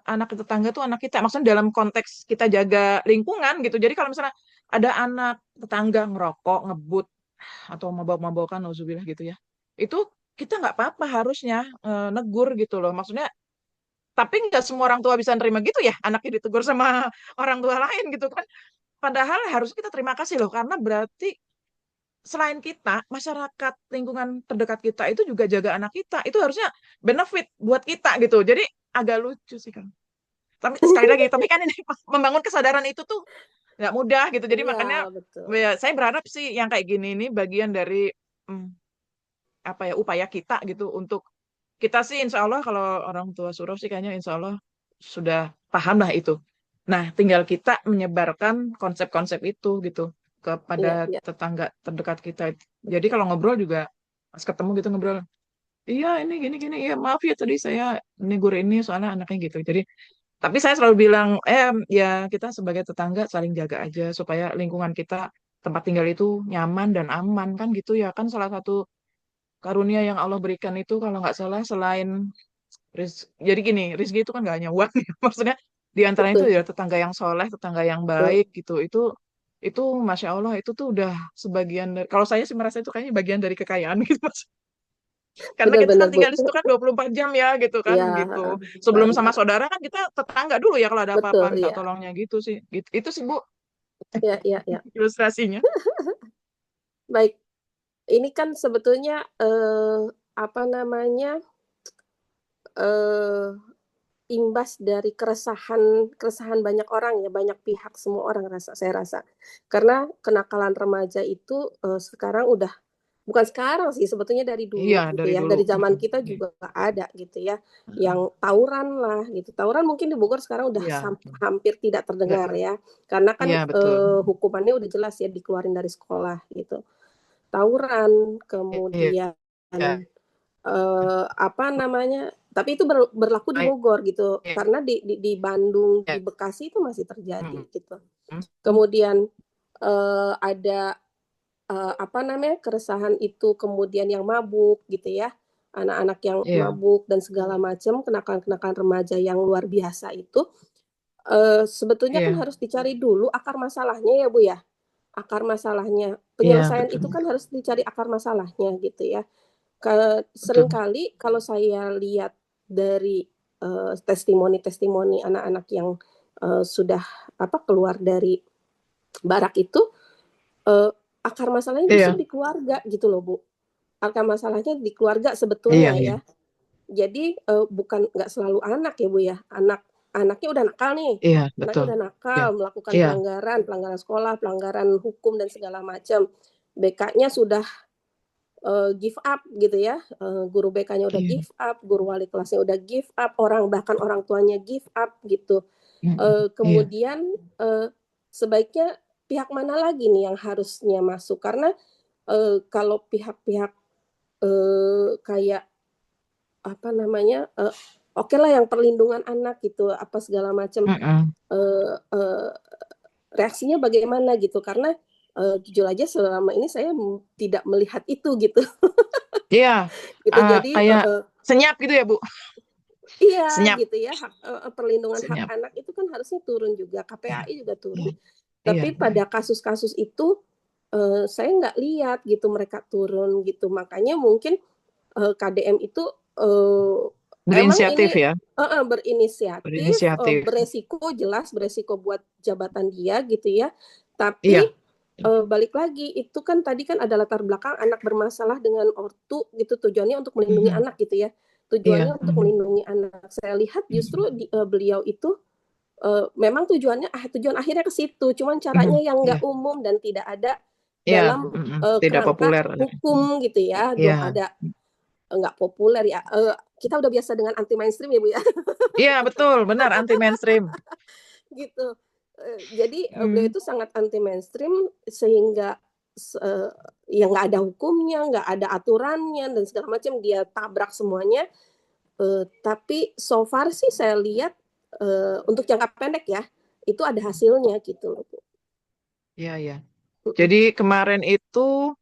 anak tetangga tuh anak kita. Maksudnya dalam konteks kita jaga lingkungan gitu. Jadi kalau misalnya ada anak tetangga ngerokok, ngebut atau mabok-mabokan, nauzubillah gitu ya. Itu kita nggak apa-apa harusnya negur gitu loh. Maksudnya tapi nggak semua orang tua bisa nerima gitu ya anaknya ditegur sama orang tua lain gitu kan. Padahal harus kita terima kasih loh karena berarti selain kita, masyarakat lingkungan terdekat kita itu juga jaga anak kita. Itu harusnya benefit buat kita gitu. Jadi agak lucu sih kan. Tapi sekali lagi, tapi kan ini membangun kesadaran itu tuh nggak mudah gitu. Jadi Iya, makanya betul. ya, saya berharap sih yang kayak gini ini bagian dari hmm, apa ya upaya kita gitu untuk kita sih insya Allah kalau orang tua suruh sih kayaknya insya Allah sudah paham lah itu. Nah, tinggal kita menyebarkan konsep-konsep itu gitu kepada Iya, iya. tetangga terdekat kita. Jadi kalau ngobrol juga pas ketemu gitu ngobrol, iya ini gini-gini, iya maaf ya tadi saya negur ini soalnya anaknya gitu. Jadi, tapi saya selalu bilang, ya kita sebagai tetangga saling jaga aja supaya lingkungan kita tempat tinggal itu nyaman dan aman kan gitu ya kan salah satu karunia yang Allah berikan itu kalau nggak salah selain jadi gini, rezeki itu kan nggak hanya uang ya. Maksudnya di antaranya itu Betul, ya tetangga yang soleh, tetangga yang betul. baik gitu. Itu masya Allah itu tuh udah sebagian dari. Kalau saya sih merasa itu kayaknya bagian dari kekayaan gitu Mas. Karena kita kan Benar-benar, Bu. tinggal di situ kan 24 jam ya gitu kan Iya, gitu. heeh. Sebelum sama Benar. saudara kan kita tetangga dulu ya kalau ada apa-apa Betul, minta iya. tolongnya gitu sih. Gitu. Itu sih Bu Iya, iya, iya. ilustrasinya. Baik, ini kan sebetulnya apa namanya? eh imbas dari keresahan keresahan banyak orang ya, banyak pihak, semua orang saya rasa. Karena kenakalan remaja itu sekarang udah bukan sekarang sih sebetulnya dari Iya dulu gitu dari ya, dulu. dari zaman Mm-mm. kita Iya. juga ada gitu ya, Mm-mm. yang tawuran lah gitu. Tawuran mungkin di Bogor sekarang udah Iya. hampir tidak Nggak. terdengar ya, karena kan Iya betul. hukumannya udah jelas ya dikeluarin dari sekolah gitu. Tawuran, Iya. kemudian apa namanya, tapi itu berlaku di Iya. Bogor gitu, karena di Bandung, di Iya. Bekasi itu masih terjadi Mm-mm. gitu. Kemudian ada apa namanya keresahan itu, kemudian yang mabuk gitu ya, anak-anak yang Iya. mabuk dan segala macam, kenakalan-kenakalan remaja yang luar biasa itu, sebetulnya kan Iya. harus dicari dulu akar masalahnya ya Bu ya, akar masalahnya. Iya Penyelesaian betul. itu kan harus dicari akar masalahnya gitu ya. Betul. Seringkali kalau saya lihat dari testimoni-testimoni anak-anak yang sudah keluar dari barak itu, akar masalahnya justru Iya, di keluarga gitu loh, Bu. Akar masalahnya di keluarga iya, sebetulnya iya. ya. Jadi, bukan nggak selalu anak ya, Bu, ya. Anaknya udah nakal nih, Iya, anaknya betul. udah nakal, Iya, melakukan iya, pelanggaran sekolah, pelanggaran hukum dan segala macam. BK-nya sudah, give up gitu ya, guru BK-nya udah iya. give up, guru wali kelasnya udah give up, bahkan orang tuanya give up gitu. Iya. Kemudian, sebaiknya pihak mana lagi nih yang harusnya masuk? Karena, kalau pihak-pihak, kayak apa namanya, okelah yang perlindungan anak gitu, apa segala macam, Mm-mm. eee eee, reaksinya bagaimana gitu. Karena, jujur aja selama ini saya tidak melihat itu gitu. Iya, Gitu jadi kayak senyap gitu ya, Bu? iya Senyap, gitu ya, perlindungan hak senyap. anak itu kan harusnya turun juga, Iya, KPAI juga turun. iya, iya. Tapi pada kasus-kasus itu, saya nggak lihat gitu mereka turun gitu. Makanya mungkin, KDM itu, emang Berinisiatif ini ya, berinisiatif, berinisiatif. jelas beresiko buat jabatan dia gitu ya. Tapi, Iya, balik lagi, itu kan tadi kan ada latar belakang anak bermasalah dengan ortu gitu, tujuannya untuk melindungi mhm, anak gitu ya. iya, Tujuannya untuk melindungi anak. Saya lihat justru beliau itu, memang tujuan akhirnya ke situ, cuman caranya yang iya, nggak umum dan tidak ada iya, dalam, tidak kerangka populer. hukum gitu ya, belum Iya, ada nggak populer ya, kita udah biasa dengan anti mainstream ya, Bu, ya, iya betul, benar anti mainstream. gitu. Jadi, beliau Hmm, itu sangat anti mainstream sehingga ya nggak ada hukumnya, nggak ada aturannya dan segala macam, dia tabrak semuanya, tapi so far sih saya lihat, untuk jangka pendek ya, itu ada hasilnya gitu loh, Bu. iya, iya. Mhm. Jadi kemarin itu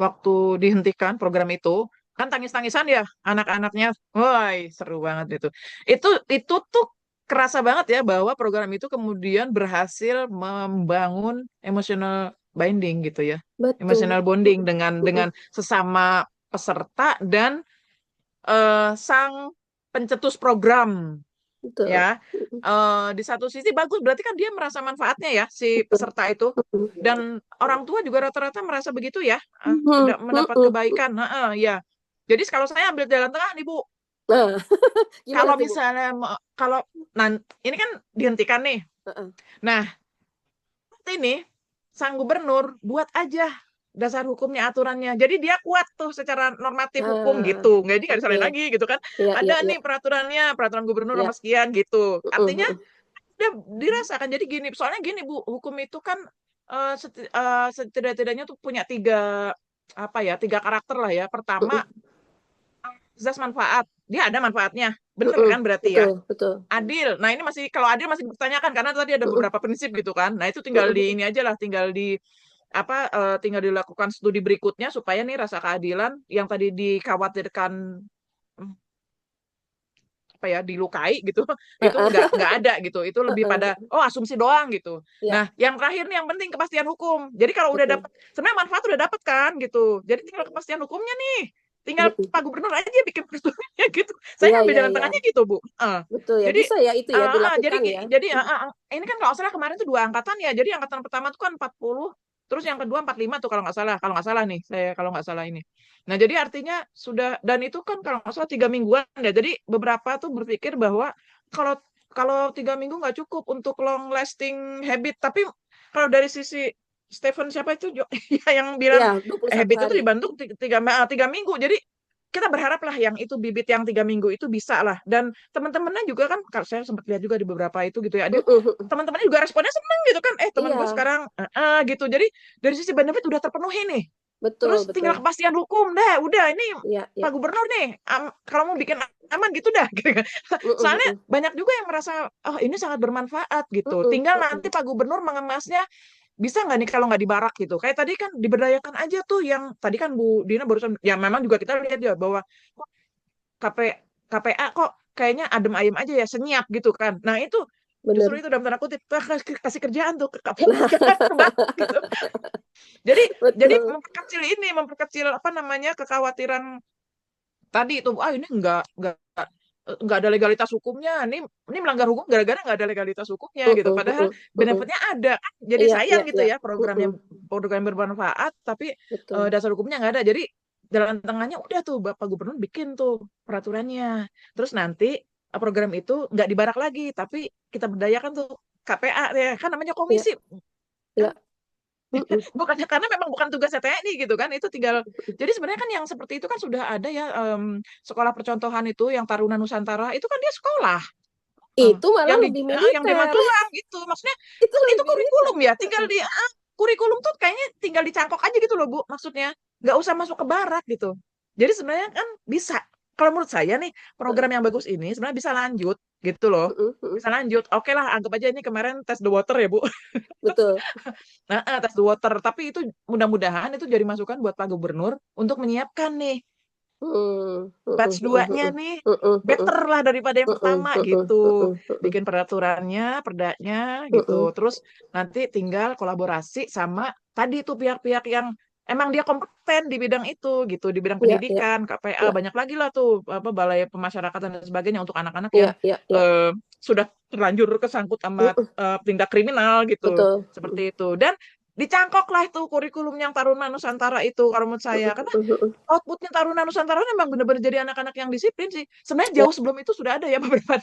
waktu dihentikan program itu kan tangis-tangisan ya anak-anaknya, wah seru banget itu. Itu tuh kerasa banget ya bahwa program itu kemudian berhasil membangun emotional binding gitu ya, Betul. emotional bonding Mhm, dengan mhm, sesama peserta dan sang pencetus program betul. ya. Mhm, Di satu sisi bagus, berarti kan dia merasa manfaatnya ya si betul. peserta itu, Mhm. dan orang tua juga rata-rata merasa begitu ya, Mhm, mendapat mhm, mhm. kebaikan. Heeh, ya. Jadi kalau saya ambil jalan tengah nih Bu, Nah, gimana kalau tuh, Bu? misalnya kalau ini kan dihentikan nih, Heeh. nah nanti nih sang gubernur buat aja dasar hukumnya aturannya. Jadi dia kuat tuh secara normatif hukum Nah, gitu. Jadi nggak oke. disalahin lagi gitu kan. Iya Ada iya iya. nih peraturannya, peraturan gubernur Iya. nomor sekian gitu. Mhm, Artinya mhm. dia dirasakan. Jadi gini, soalnya gini Bu, hukum itu kan setidak-tidaknya tuh punya tiga karakter lah ya. Pertama, Mhm, asas manfaat. Dia ada manfaatnya. Bener mhm. kan berarti ya? Betul betul. Adil. Nah, ini masih kalau adil masih dipertanyakan karena tadi ada Mhm, beberapa prinsip gitu kan. Nah, itu tinggal mhm, di mhm. ini aja lah, tinggal dilakukan studi berikutnya supaya nih rasa keadilan yang tadi dikhawatirkan hmm, apa ya dilukai gitu itu Heeh, nggak ada gitu, itu lebih pada heeh. oh asumsi doang gitu. Iya, Nah yang terakhir nih yang penting kepastian hukum, jadi kalau udah betul. dapat sebenarnya manfaat udah dapat kan gitu, jadi tinggal kepastian hukumnya nih, tinggal Mhm. Pak Gubernur aja bikin peraturannya gitu. Saya Iya ngambil iya jalan iya. tengahnya gitu Bu. Betul ya, Jadi bisa ya itu ya jadi dilakukan ya? jadi Mhm, ini kan kalau nggak salah kemarin tuh dua angkatan ya, jadi angkatan pertama tuh kan 40, terus yang kedua 45 tuh kalau nggak salah nih saya kalau nggak salah ini. Nah jadi artinya sudah, dan itu kan kalau nggak salah 3 mingguan ya, jadi beberapa tuh berpikir bahwa kalau kalau 3 minggu nggak cukup untuk long lasting habit, tapi kalau dari sisi Stephen siapa itu ya yang bilang iya 21 habit itu hari. dibentuk 3 minggu, jadi kita berharap lah yang itu bibit yang 3 minggu itu bisa lah, dan teman-temannya juga kan kalau saya sempat lihat juga di beberapa itu gitu ya, dia Mhm, mhm. teman-temannya juga responnya seneng gitu kan, teman gue Iya, sekarang gitu, jadi dari sisi benefit udah terpenuhi nih, betul terus tinggal betul. kepastian hukum dah udah ini Iya iya. Pak Gubernur nih kalau mau bikin aman gitu dah gitu kan. Mhm, Soalnya mhm. banyak juga yang merasa oh ini sangat bermanfaat gitu, Mhm, tinggal nanti mhm. Pak Gubernur mengemasnya bisa nggak nih kalau nggak dibarak gitu, kayak tadi kan diberdayakan aja tuh yang tadi kan Bu Dina barusan ya, memang juga kita lihat ya bahwa KP, KPA kok kayaknya adem ayem aja ya, senyap gitu kan. Nah, itu justru Bener. itu dalam tanda kutip kasih kerjaan tuh ke Nah, KPK banget gitu. Jadi betul. memperkecil apa namanya kekhawatiran tadi itu. Ah ini enggak nggak ada legalitas hukumnya. Ini melanggar hukum gara-gara nggak ada legalitas hukumnya gitu. Padahal benefitnya ada kan. Jadi Iya, sayang iya, gitu iya. ya program yang bermanfaat, tapi Betul. dasar hukumnya nggak ada. Jadi jalan tengahnya udah tuh Bapak Gubernur bikin tuh peraturannya. Terus nanti program itu nggak dibarak lagi, tapi kita berdayakan tuh KPA ya kan namanya Iya, komisi iya. kan. Bukannya karena memang bukan tugasnya TNI gitu kan, itu tinggal jadi sebenarnya kan yang seperti itu kan sudah ada ya sekolah percontohan itu yang Taruna Nusantara itu kan dia sekolah Itu malah yang di lebih yang di militer. Magelang gitu maksudnya Itu kan itu lebih militer. kurikulum ya tinggal di kurikulum tuh kayaknya tinggal dicangkok aja gitu loh Bu maksudnya nggak usah masuk ke barat gitu jadi sebenarnya kan bisa kalau menurut saya nih program yang bagus ini sebenarnya bisa lanjut gitu loh bisa lanjut oke lah anggap aja ini kemarin tes the water ya Bu. Betul. Nah, tes the water. Tapi itu mudah-mudahan itu jadi masukan buat Pak Gubernur untuk menyiapkan nih batch 2-nya nih better lah daripada yang pertama gitu. Bikin peraturannya, perdanya gitu. Terus nanti tinggal kolaborasi sama tadi tuh pihak-pihak yang emang dia kompeten di bidang itu gitu, di bidang Iya, iya, pendidikan, KPA, iya, banyak lagi lah tuh apa balai pemasyarakatan dan sebagainya untuk anak-anak iya, yang iya, iya. sudah terlanjur kesangkut sama tindak kriminal gitu. Betul. Seperti itu. Dan dicangkok lah itu kurikulum yang Taruna Nusantara itu kalau menurut saya karena outputnya Taruna Nusantara memang benar-benar jadi anak-anak yang disiplin sih sebenarnya Ya, jauh sebelum itu sudah ada ya beberapa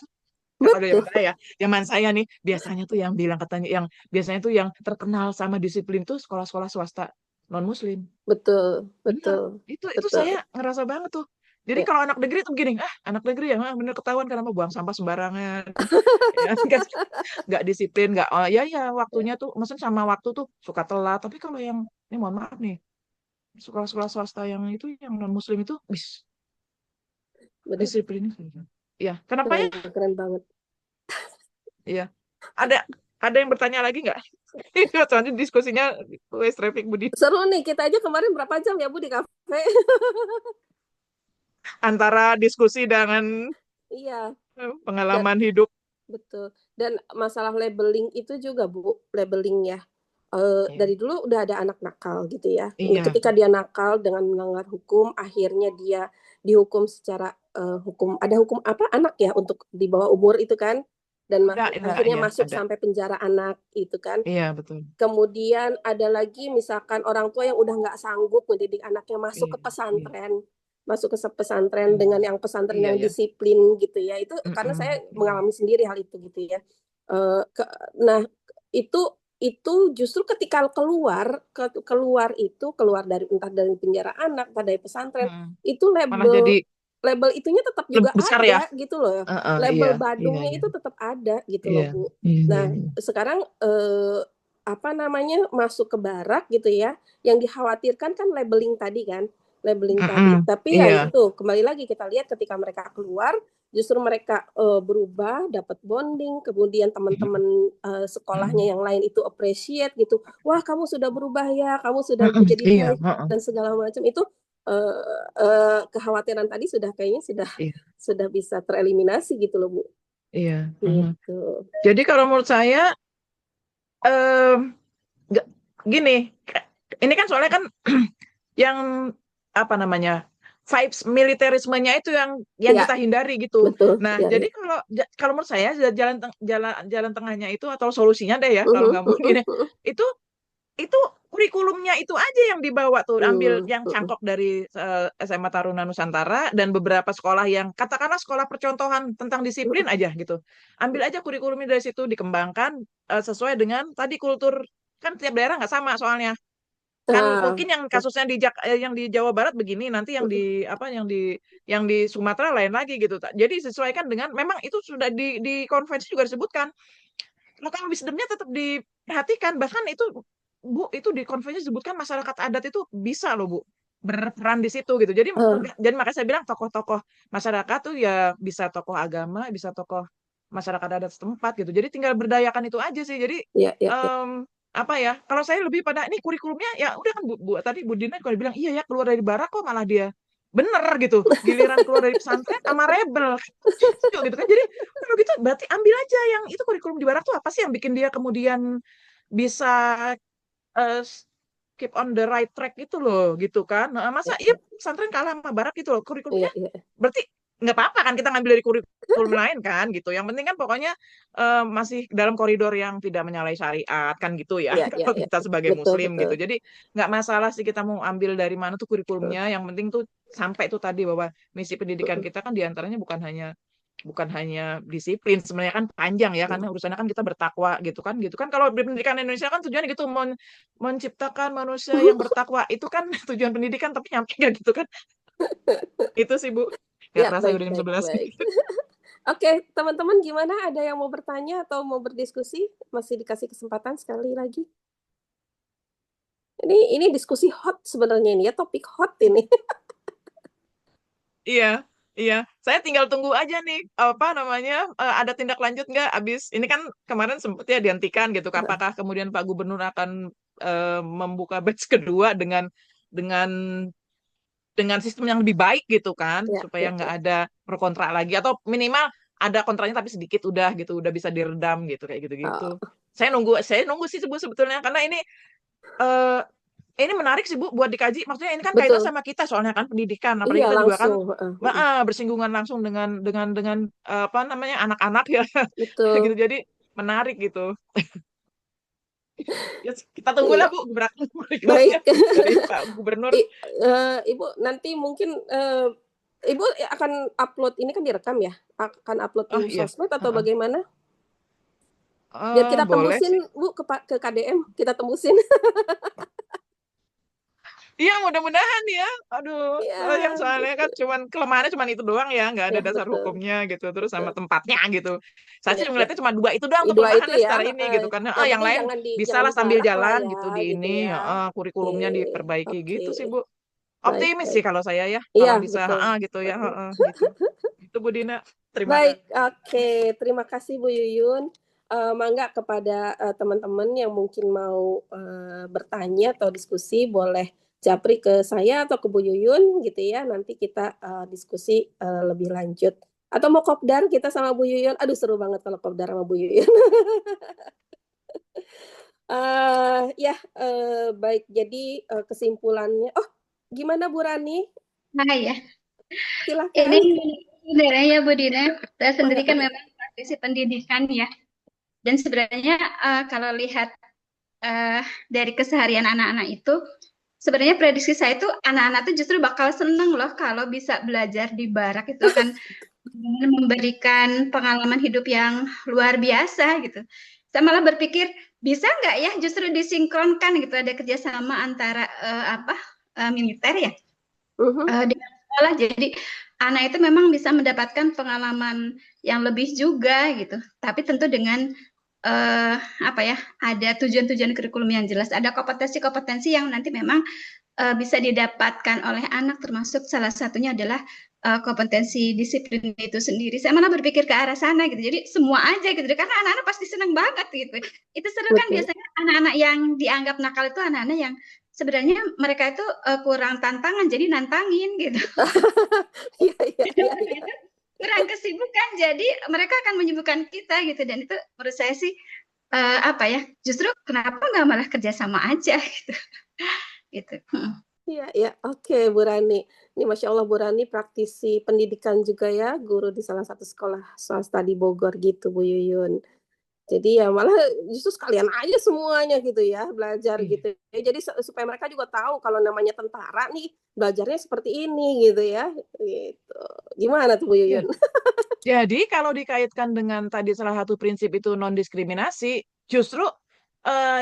nggak tahu betul, zaman saya nih biasanya tuh yang bilang katanya yang biasanya tuh yang terkenal sama disiplin tuh sekolah-sekolah swasta non muslim betul, bener betul, itu betul. saya ngerasa banget tuh jadi Ya. kalau anak negeri tuh begini anak negeri ya bener ketahuan karena buang sampah sembarangan ya nggak disiplin nggak ya waktunya tuh maksudnya sama waktu tuh suka telat tapi kalau yang ini mohon maaf nih sekolah-sekolah swasta yang itu yang non muslim itu wis Betul. disiplinnya iya kenapa ya Keren, keren banget. iya ada yang bertanya lagi nggak soalnya diskusinya wes traffic Budi Seru nih, kita aja kemarin berapa jam ya Bu di kafe? antara diskusi dengan Iya, dan pengalaman hidup betul. Dan masalah labeling itu juga Bu, labeling ya. iya Dari dulu udah ada anak nakal gitu ya. iya Ketika dia nakal dengan melanggar hukum, akhirnya dia dihukum secara hukum. Ada hukum apa anak ya untuk di bawah umur itu kan, dan ada akhirnya ya masuk ada sampai penjara anak itu kan. iya betul Kemudian ada lagi misalkan orang tua yang udah nggak sanggup mendidik anaknya iya iya masuk ke pesantren dengan yang pesantren iya yang ya disiplin gitu ya. Itu karena Mm-mm. saya Iya. mengalami sendiri hal itu gitu ya. Nah itu justru ketika keluar dari entah dari penjara anak, entah dari pesantren, Mm-mm. itu Malah jadi label label itunya tetap lebih juga besar ya ada gitu loh. iya Label iya Badungnya iya itu tetap ada gitu iya loh Bu. iya iya Nah iya. sekarang apa namanya masuk ke barak gitu ya, yang dikhawatirkan kan labeling tadi. Mm-mm. Tapi ya Iya itu kembali lagi kita lihat ketika mereka keluar, justru mereka berubah, dapat bonding, kemudian Mm-mm. teman-teman sekolahnya Mm-mm. yang lain itu appreciate gitu. Wah, kamu sudah berubah ya, kamu sudah Mm-mm. jadi Iya baik mm-mm. dan segala macam itu kekhawatiran tadi sudah kayaknya Iya sudah bisa tereliminasi gitu loh Bu. iya mm-mm. Gitu. Jadi kalau menurut saya em, nggak gini ini kan soalnya kan yang apa namanya vibes militerismenya itu yang Ya, kita hindari gitu. betul. Nah, Ya, jadi ya. kalau menurut saya jalan tengahnya itu atau solusinya deh ya kalau nggak mungkin ya, itu itu kurikulumnya itu aja yang dibawa tuh ambil yang cangkok dari SMA Taruna Nusantara dan beberapa sekolah yang katakanlah sekolah percontohan tentang disiplin aja gitu. Ambil aja kurikulumnya dari situ dikembangkan sesuai dengan tadi kultur kan tiap daerah nggak sama soalnya kan Nah, mungkin yang kasusnya yang di Jawa Barat begini nanti yang di apa yang di Sumatera lain lagi gitu jadi sesuaikan dengan memang itu sudah di konvensi juga disebutkan lokal wisdomnya tetap diperhatikan bahkan itu Bu itu di konvensi disebutkan masyarakat adat itu bisa loh Bu berperan di situ gitu jadi makanya saya bilang tokoh-tokoh masyarakat tuh ya bisa tokoh agama bisa tokoh masyarakat adat setempat gitu jadi tinggal berdayakan itu aja sih jadi ya, ya, ya. apa ya kalau saya lebih pada ini kurikulumnya ya udah kan tadi Bu Dina kalau bilang iya ya keluar dari barak kok malah dia bener gitu giliran keluar dari pesantren sama rebel gitu kan jadi kalau gitu berarti ambil aja yang itu kurikulum di barak tuh apa sih yang bikin dia kemudian bisa eh, keep on the right track gitu loh gitu kan nah, masa Ya, iya pesantren kalah sama barak gitu loh ya, kurikulumnya ya. berarti nggak apa-apa kan kita ngambil dari kurikulum lain kan gitu. Yang penting kan pokoknya masih dalam koridor yang tidak menyalahi syariat kan gitu ya Iya, iya, kalau iya. kita sebagai Betul, muslim betul. gitu. Jadi nggak masalah sih kita mau ambil dari mana tuh kurikulumnya. Yang penting tuh sampai tuh tadi bahwa misi pendidikan kita kan diantaranya bukan hanya disiplin, sebenarnya kan panjang ya karena urusannya kan kita bertakwa gitu kan kalau di pendidikan Indonesia kan tujuannya gitu menciptakan manusia yang bertakwa itu kan tujuan pendidikan tapi nyampe nggak gitu kan. Itu sih Bu, nggak Ya, terasa baik, udah jam baik, 11. baik. Oke, teman-teman gimana? Ada yang mau bertanya atau mau berdiskusi? Masih dikasih kesempatan sekali lagi. Ini diskusi hot sebenarnya ini ya, topik hot ini. Iya, iya. Saya tinggal tunggu aja nih, apa namanya, ada tindak lanjut nggak abis ini kan kemarin sempat ya dihentikan gitu. Apakah kemudian Pak Gubernur akan membuka batch kedua dengan dengan sistem yang lebih baik gitu kan, Ya, supaya ya, nggak ya. ada pro kontra lagi atau minimal ada kontranya tapi sedikit udah gitu, udah bisa diredam gitu kayak gitu-gitu. Oh, Saya nunggu sih Bu sebetulnya karena eh, ini menarik sih Bu buat dikaji. Maksudnya ini kan kaitan betul. sama kita soalnya kan pendidikan. Apalagi Iya, kita juga kan langsung. bersinggungan langsung dengan apa namanya anak-anak ya kayak gitu. Betul. Jadi menarik gitu. Ya, kita tunggulah Iya, Bu gebrakan berikutnya baik. dari Pak Gubernur. Ibu nanti mungkin Ibu akan upload ini kan direkam ya? Akan upload di Oh iya. sosmed atau Heeh. bagaimana? Biar kita Boleh tembusin sih. Bu ke KDM, kita tembusin. Iya mudah-mudahan ya. Aduh, Iya, yang soalnya kan gitu. kelemahannya cuma itu doang ya, nggak ada Ya, dasar betul, hukumnya gitu, terus sama betul. tempatnya gitu. Saya Ya, sih ya. ngeliatnya cuma dua itu doang tuh Dua itu kelemahannya ya. secara ini gitu kan. Yang Yang penting lain bisa jangan lah sambil diparah lah jalan ya, gitu di gitu ini, ya. Oke, kurikulumnya diperbaiki oke. gitu sih Bu. Baik, Optimis sih baik. kalau saya ya, Iya, kalau bisa, betul. gitu ya, gitu. Itu Bu Dina, terima Baik, kasih. oke. Terima kasih Bu Yuyun. Mangga kepada teman-teman yang mungkin mau bertanya atau diskusi, boleh japri ke saya atau ke Bu Yuyun gitu ya. Nanti kita diskusi lebih lanjut. Atau mau kopdar kita sama Bu Yuyun. Aduh, seru banget kalau kopdar sama Bu Yuyun. Ya, baik. Jadi kesimpulannya, oh, gimana Bu Rani? Nah ya, ini Silahkan. sebenarnya ya Bu Dina, saya sendiri kan Mangga. memang praktisi pendidikan ya. Dan sebenarnya kalau lihat dari keseharian anak-anak itu, sebenarnya prediksi saya itu anak-anak itu justru bakal seneng loh kalau bisa belajar di barak itu akan memberikan pengalaman hidup yang luar biasa gitu. Saya malah berpikir bisa nggak ya justru disinkronkan gitu ada kerjasama antara militer ya dengan sekolah. Jadi anak itu memang bisa mendapatkan pengalaman yang lebih juga gitu. Tapi tentu dengan ada tujuan-tujuan kurikulum yang jelas, ada kompetensi-kompetensi yang nanti memang bisa didapatkan oleh anak, termasuk salah satunya adalah kompetensi disiplin itu sendiri. Saya malah berpikir ke arah sana gitu. Jadi semua aja gitu, karena anak-anak pasti senang banget gitu. Itu seru kan Betul. biasanya anak-anak yang dianggap nakal itu anak-anak yang sebenarnya mereka itu kurang tantangan, jadi nantangin gitu. Iya, iya, iya, iya. Kurang kesibukan, jadi mereka akan menyibukkan kita gitu. Dan itu menurut saya sih justru kenapa nggak malah kerjasama aja gitu. Gitu. Iya, iya. Oke, Bu Rani. Ini Masya Allah Bu Rani praktisi pendidikan juga ya, guru di salah satu sekolah swasta di Bogor gitu, Bu Yuyun. Jadi ya malah justru sekalian aja semuanya gitu ya, belajar Iya. gitu. Jadi supaya mereka juga tahu kalau namanya tentara nih, belajarnya seperti ini gitu ya. Gitu. Gimana tuh Bu Iya. Yuyun? Jadi kalau dikaitkan dengan tadi salah satu prinsip itu non-diskriminasi, justru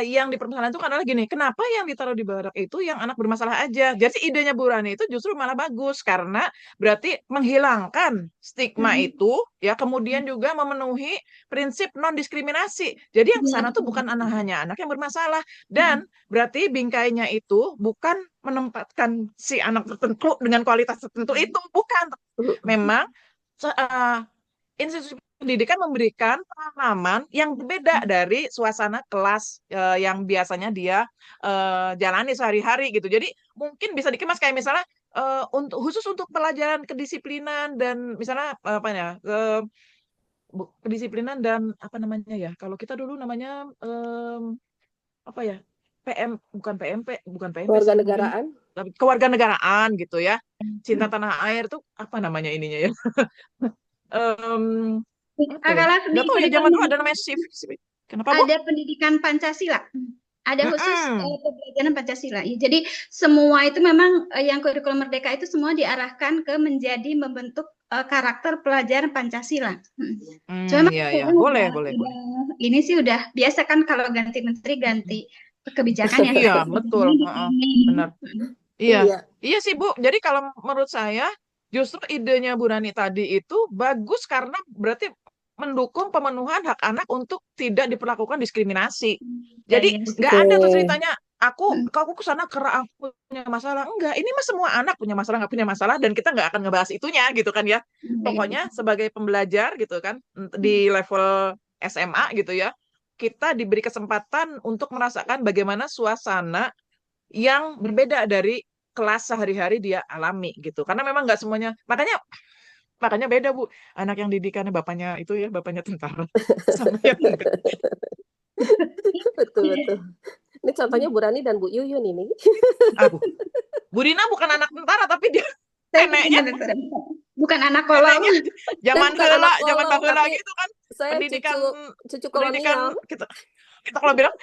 yang dipermasalahkan itu adalah gini, kenapa yang ditaruh di barak itu yang anak bermasalah aja? Jadi idenya Bu Rani itu justru malah bagus karena berarti menghilangkan stigma itu, ya kemudian juga memenuhi prinsip non-diskriminasi. Jadi yang ke sana tuh bukan hanya anak yang bermasalah dan berarti bingkainya itu bukan menempatkan si anak tertentu dengan kualitas tertentu itu bukan. Memang institusi pendidikan memberikan pengalaman yang berbeda dari suasana kelas yang biasanya dia jalani sehari-hari gitu. Jadi mungkin bisa dikemas kayak misalnya khusus untuk pelajaran kedisiplinan dan misalnya apa ya kedisiplinan dan apa namanya ya kalau kita dulu namanya apa ya PM bukan PMP bukan PMP sih mungkin Kewarganegaraan. tapi kewarganegaraan gitu ya. Cinta tanah air tuh apa namanya ininya ya? Em, apa ya? Kalau di Nggak tahu ya, zaman dulu kurikulum ada namanya civic. Kenapa, Bu? ada pendidikan Pancasila. Ada khusus Mm-mm. pembelajaran Pancasila. Ya, jadi semua itu memang yang kurikulum Merdeka itu semua diarahkan ke menjadi membentuk karakter pelajaran Pancasila. Cuma Ya, ya, sekarang boleh, boleh, boleh. ini sih udah biasa kan kalau ganti menteri ganti kebijakan ya Iya, tetap betul. begini Heeh, begini. benar. Iya, Iya, iya sih Bu. Jadi kalau menurut saya justru idenya Bu Rani tadi itu bagus karena berarti mendukung pemenuhan hak anak untuk tidak diperlakukan diskriminasi. Ya, Jadi ya. nggak ada tuh oke. ceritanya aku ke sana karena aku punya masalah. Enggak, ini mah semua anak punya masalah nggak punya masalah dan kita nggak akan ngebahas itunya gitu kan ya. Pokoknya sebagai pembelajar gitu kan di level SMA gitu ya, kita diberi kesempatan untuk merasakan bagaimana suasana yang berbeda dari kelas sehari-hari dia alami gitu. Karena memang nggak semuanya, makanya beda Bu. Anak yang didikannya bapaknya itu ya, bapaknya tentara sama yang enggak. Betul, betul. Ini contohnya Bu Rani dan Bu Yuyun ini. Aduh, Bu Dina bukan anak tentara tapi dia Saya neneknya bukan anak kolong. Saya zaman bukan anak zaman kolong, baheula tapi gitu kan. saya Pendidikan cucu pendidikan kolonial. kita kita kalau bilang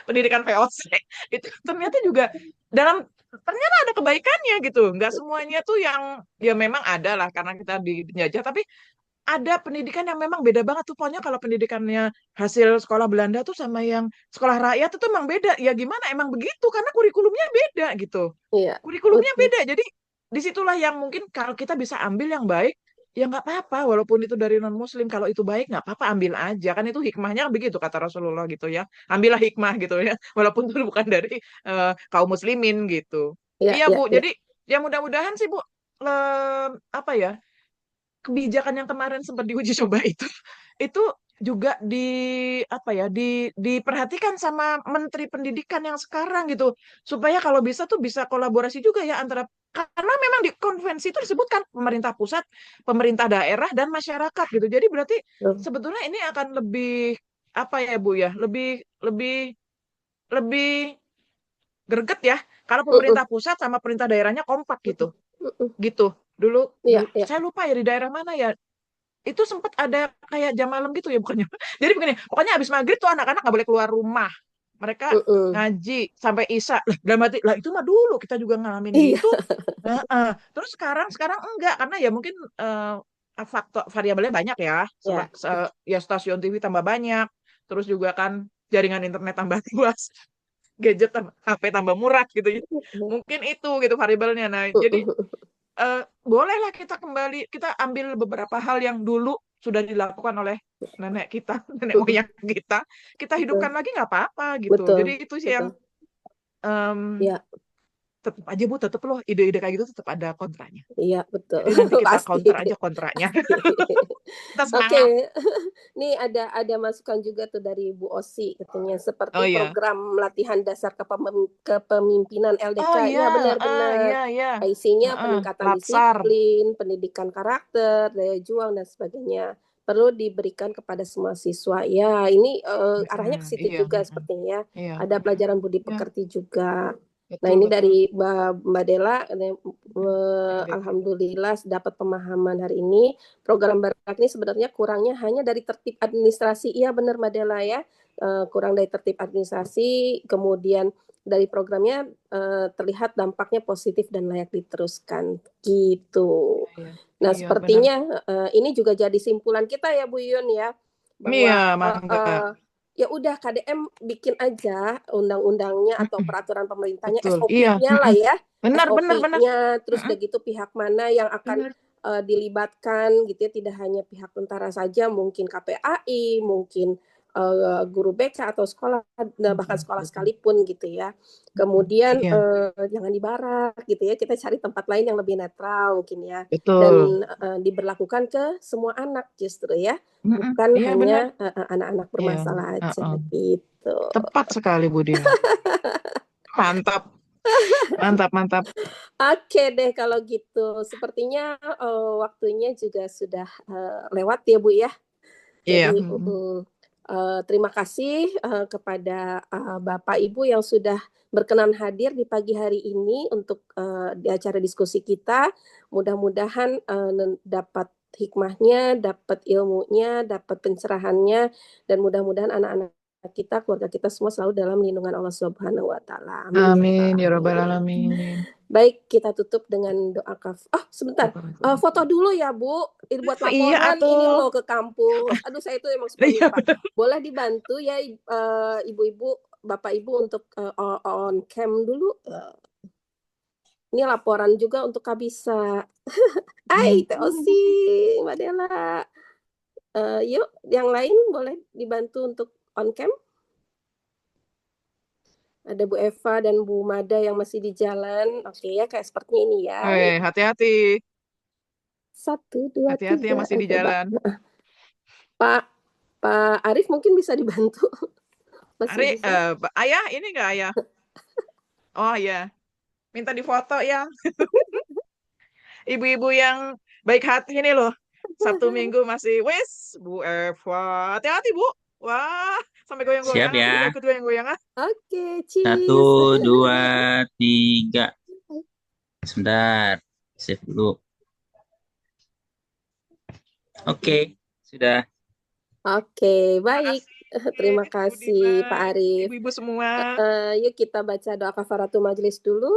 pendidikan VOC itu ternyata juga dalam ternyata ada kebaikannya gitu. Nggak semuanya tuh yang ya memang ada lah karena kita dijajah, tapi ada pendidikan yang memang beda banget tuh. Pokoknya kalau pendidikannya hasil sekolah Belanda tuh sama yang sekolah rakyat itu emang beda. Ya gimana emang begitu karena kurikulumnya beda gitu. Iya, Kurikulumnya betul. beda. Jadi disitulah yang mungkin kalau kita bisa ambil yang baik, ya nggak apa-apa. Walaupun itu dari non-Muslim, kalau itu baik nggak apa-apa ambil aja. Kan itu hikmahnya begitu kata Rasulullah gitu ya. Ambillah hikmah gitu ya. Walaupun itu bukan dari kaum muslimin gitu. Iya, Iya iya, Bu, iya. jadi ya mudah-mudahan sih Bu, apa ya, kebijakan yang kemarin sempat diuji coba itu juga apa ya diperhatikan sama Menteri Pendidikan yang sekarang gitu supaya kalau bisa tuh bisa kolaborasi juga ya antara karena memang di konvensi itu disebutkan pemerintah pusat, pemerintah daerah dan masyarakat gitu. Jadi berarti Betul. sebetulnya ini akan lebih apa ya Bu ya, lebih lebih lebih greget ya kalau Mm-mm, pemerintah pusat sama pemerintah daerahnya kompak mm-mm, gitu. mm-mm. Gitu. Dulu Iya, iya. saya lupa ya di daerah mana ya itu sempat ada kayak jam malam gitu ya bukannya. Jadi begini, pokoknya habis maghrib tuh anak-anak nggak boleh keluar rumah. Mereka Mm-mm. ngaji sampai isya. Lah, dalam hati, lah itu mah dulu kita juga ngalamin Iya, gitu. Terus sekarang enggak karena ya mungkin faktor variabelnya banyak ya. iya. Ya stasiun TV tambah banyak. Terus juga kan jaringan internet tambah luas. Gadget tambah, HP tambah murah gitu ya. Mm-mm, Mungkin itu gitu variabelnya. Nah, jadi mm-mm. bolehlah kita kembali, kita ambil beberapa hal yang dulu sudah dilakukan oleh nenek kita, nenek moyang kita hidupkan Betul, lagi nggak apa-apa gitu. betul, Jadi itu sih yang betul. em, Iya, tetap aja Bu, tetap loh ide-ide kayak gitu tetap ada kontranya. iya, betul. Jadi nanti kita Pasti. counter aja kontranya. Kita Oke, semangat. nih ada masukan juga tuh dari Bu Osi katanya Oh seperti iya. program latihan dasar kepemimpinan Oh LDK. iya, Ya benar-benar. iya iya. Isinya peningkatan Latsar. disiplin, pendidikan karakter, daya juang dan sebagainya. Perlu diberikan kepada semua siswa. Ya, ini arahnya ke situ Iya, juga sepertinya. iya. Ada pelajaran budi Iya, pekerti juga. Nah, betul ini betul. dari Mbak Dela, Iya. alhamdulillah dapat pemahaman hari ini. Program Barak ini sebenarnya kurangnya hanya dari tertib administrasi. Iya benar Mbak Dela ya, kurang dari tertib administrasi. Kemudian dari programnya terlihat dampaknya positif dan layak diteruskan gitu. Iya, Nah, iya benar. sepertinya ini juga jadi simpulan kita ya Bu Yun ya, Iya, bahwa mangga. ya udah KDM bikin aja undang-undangnya atau peraturan pemerintahnya, Betul. Iya. SOP-nya lah ya, Benar, benar, benar. SOP-nya, terus udah gitu pihak mana yang akan Benar. dilibatkan gitu ya, tidak hanya pihak tentara saja, mungkin KPAI, mungkin guru BK atau sekolah, bahkan sekolah Betul. sekalipun gitu ya. Kemudian Iya, jangan dibarak gitu ya, kita cari tempat lain yang lebih netral mungkin ya, betul. dan diberlakukan ke semua anak justru ya, bukan Iya, benar. hanya anak-anak Iya. bermasalah aja Heeh. gitu. Tepat sekali, Bu Dina. Mantap, mantap, mantap. Oke deh kalau gitu. Sepertinya waktunya juga sudah lewat ya Bu ya. Iya. Jadi Terima kasih kepada Bapak Ibu yang sudah berkenan hadir di pagi hari ini untuk di acara diskusi kita. Mudah-mudahan dapat hikmahnya, dapat ilmunya, dapat pencerahannya, dan mudah-mudahan anak-anak kita, keluarga kita semua selalu dalam lindungan Allah Subhanahu wa Ta'ala. Amin ya Amin ya Rabbal Rabbal Alamin. Alamin. Baik, kita tutup dengan doa sebentar. Foto dulu ya, Bu. Ini buat Oh iya laporan ini atuh. loh ke kampus. Aduh, saya itu emang suka Iya lupa. bener. Boleh dibantu ya, Ibu-ibu, Bapak Ibu untuk on cam dulu. Ini laporan juga untuk Kabisa. Hai, Teosi, Mbak Dela. Yuk, yang lain boleh dibantu untuk on cam. Ada Bu Eva dan Bu Mada yang masih di jalan. Oke ya, kayak sepertinya ini ya. Hati-hati. 1, 2, Hati-hati yang 3. masih di jalan. Pak Arif mungkin bisa dibantu. Masih Ari, bisa? Ayah, ini nggak Ayah? Oh ya, minta difoto ya. Ibu-ibu yang baik hati ini loh. Sabtu Minggu masih, wes, Bu Eva. Hati-hati, Bu. Wah, sampai goyang-goyang. Siap Aku juga ya. ikut goyang-goyang. Oke, 1, cheese. 2, 3. Sebentar. Save dulu. Oke, sudah. Oke, Terima baik. kasih, Terima Bu kasih Dina, Pak Arif. ibu-ibu semua. Yuk kita baca doa kafaratul majelis dulu.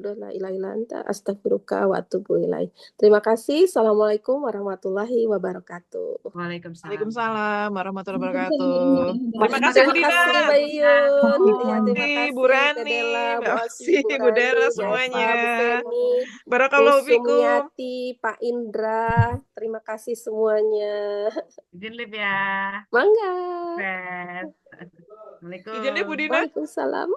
La ilaha illa anta astaghfiruka wa atubu ilaik. Terima kasih. Assalamualaikum warahmatullahi wabarakatuh. Waalaikumsalam warahmatullahi wabarakatuh. Waalaikumsalam Terima kasih, Bu Terima Dina. kasih Mbak Yun. Ya, Terima terima kasih, Bu kasih Teh Rani, Dela, Bu Mbak Osi, Osi, Bu Bu Dela Rani, Bu semuanya. Eva, Bu Feni, Bu Barakallahu fikum. Sumiati, Pak Indra. Terima kasih semuanya. Izin live ya. Mangga. Sukses. Assalamualaikum. Izin deh, Bu Dina. Waalaikumsalam.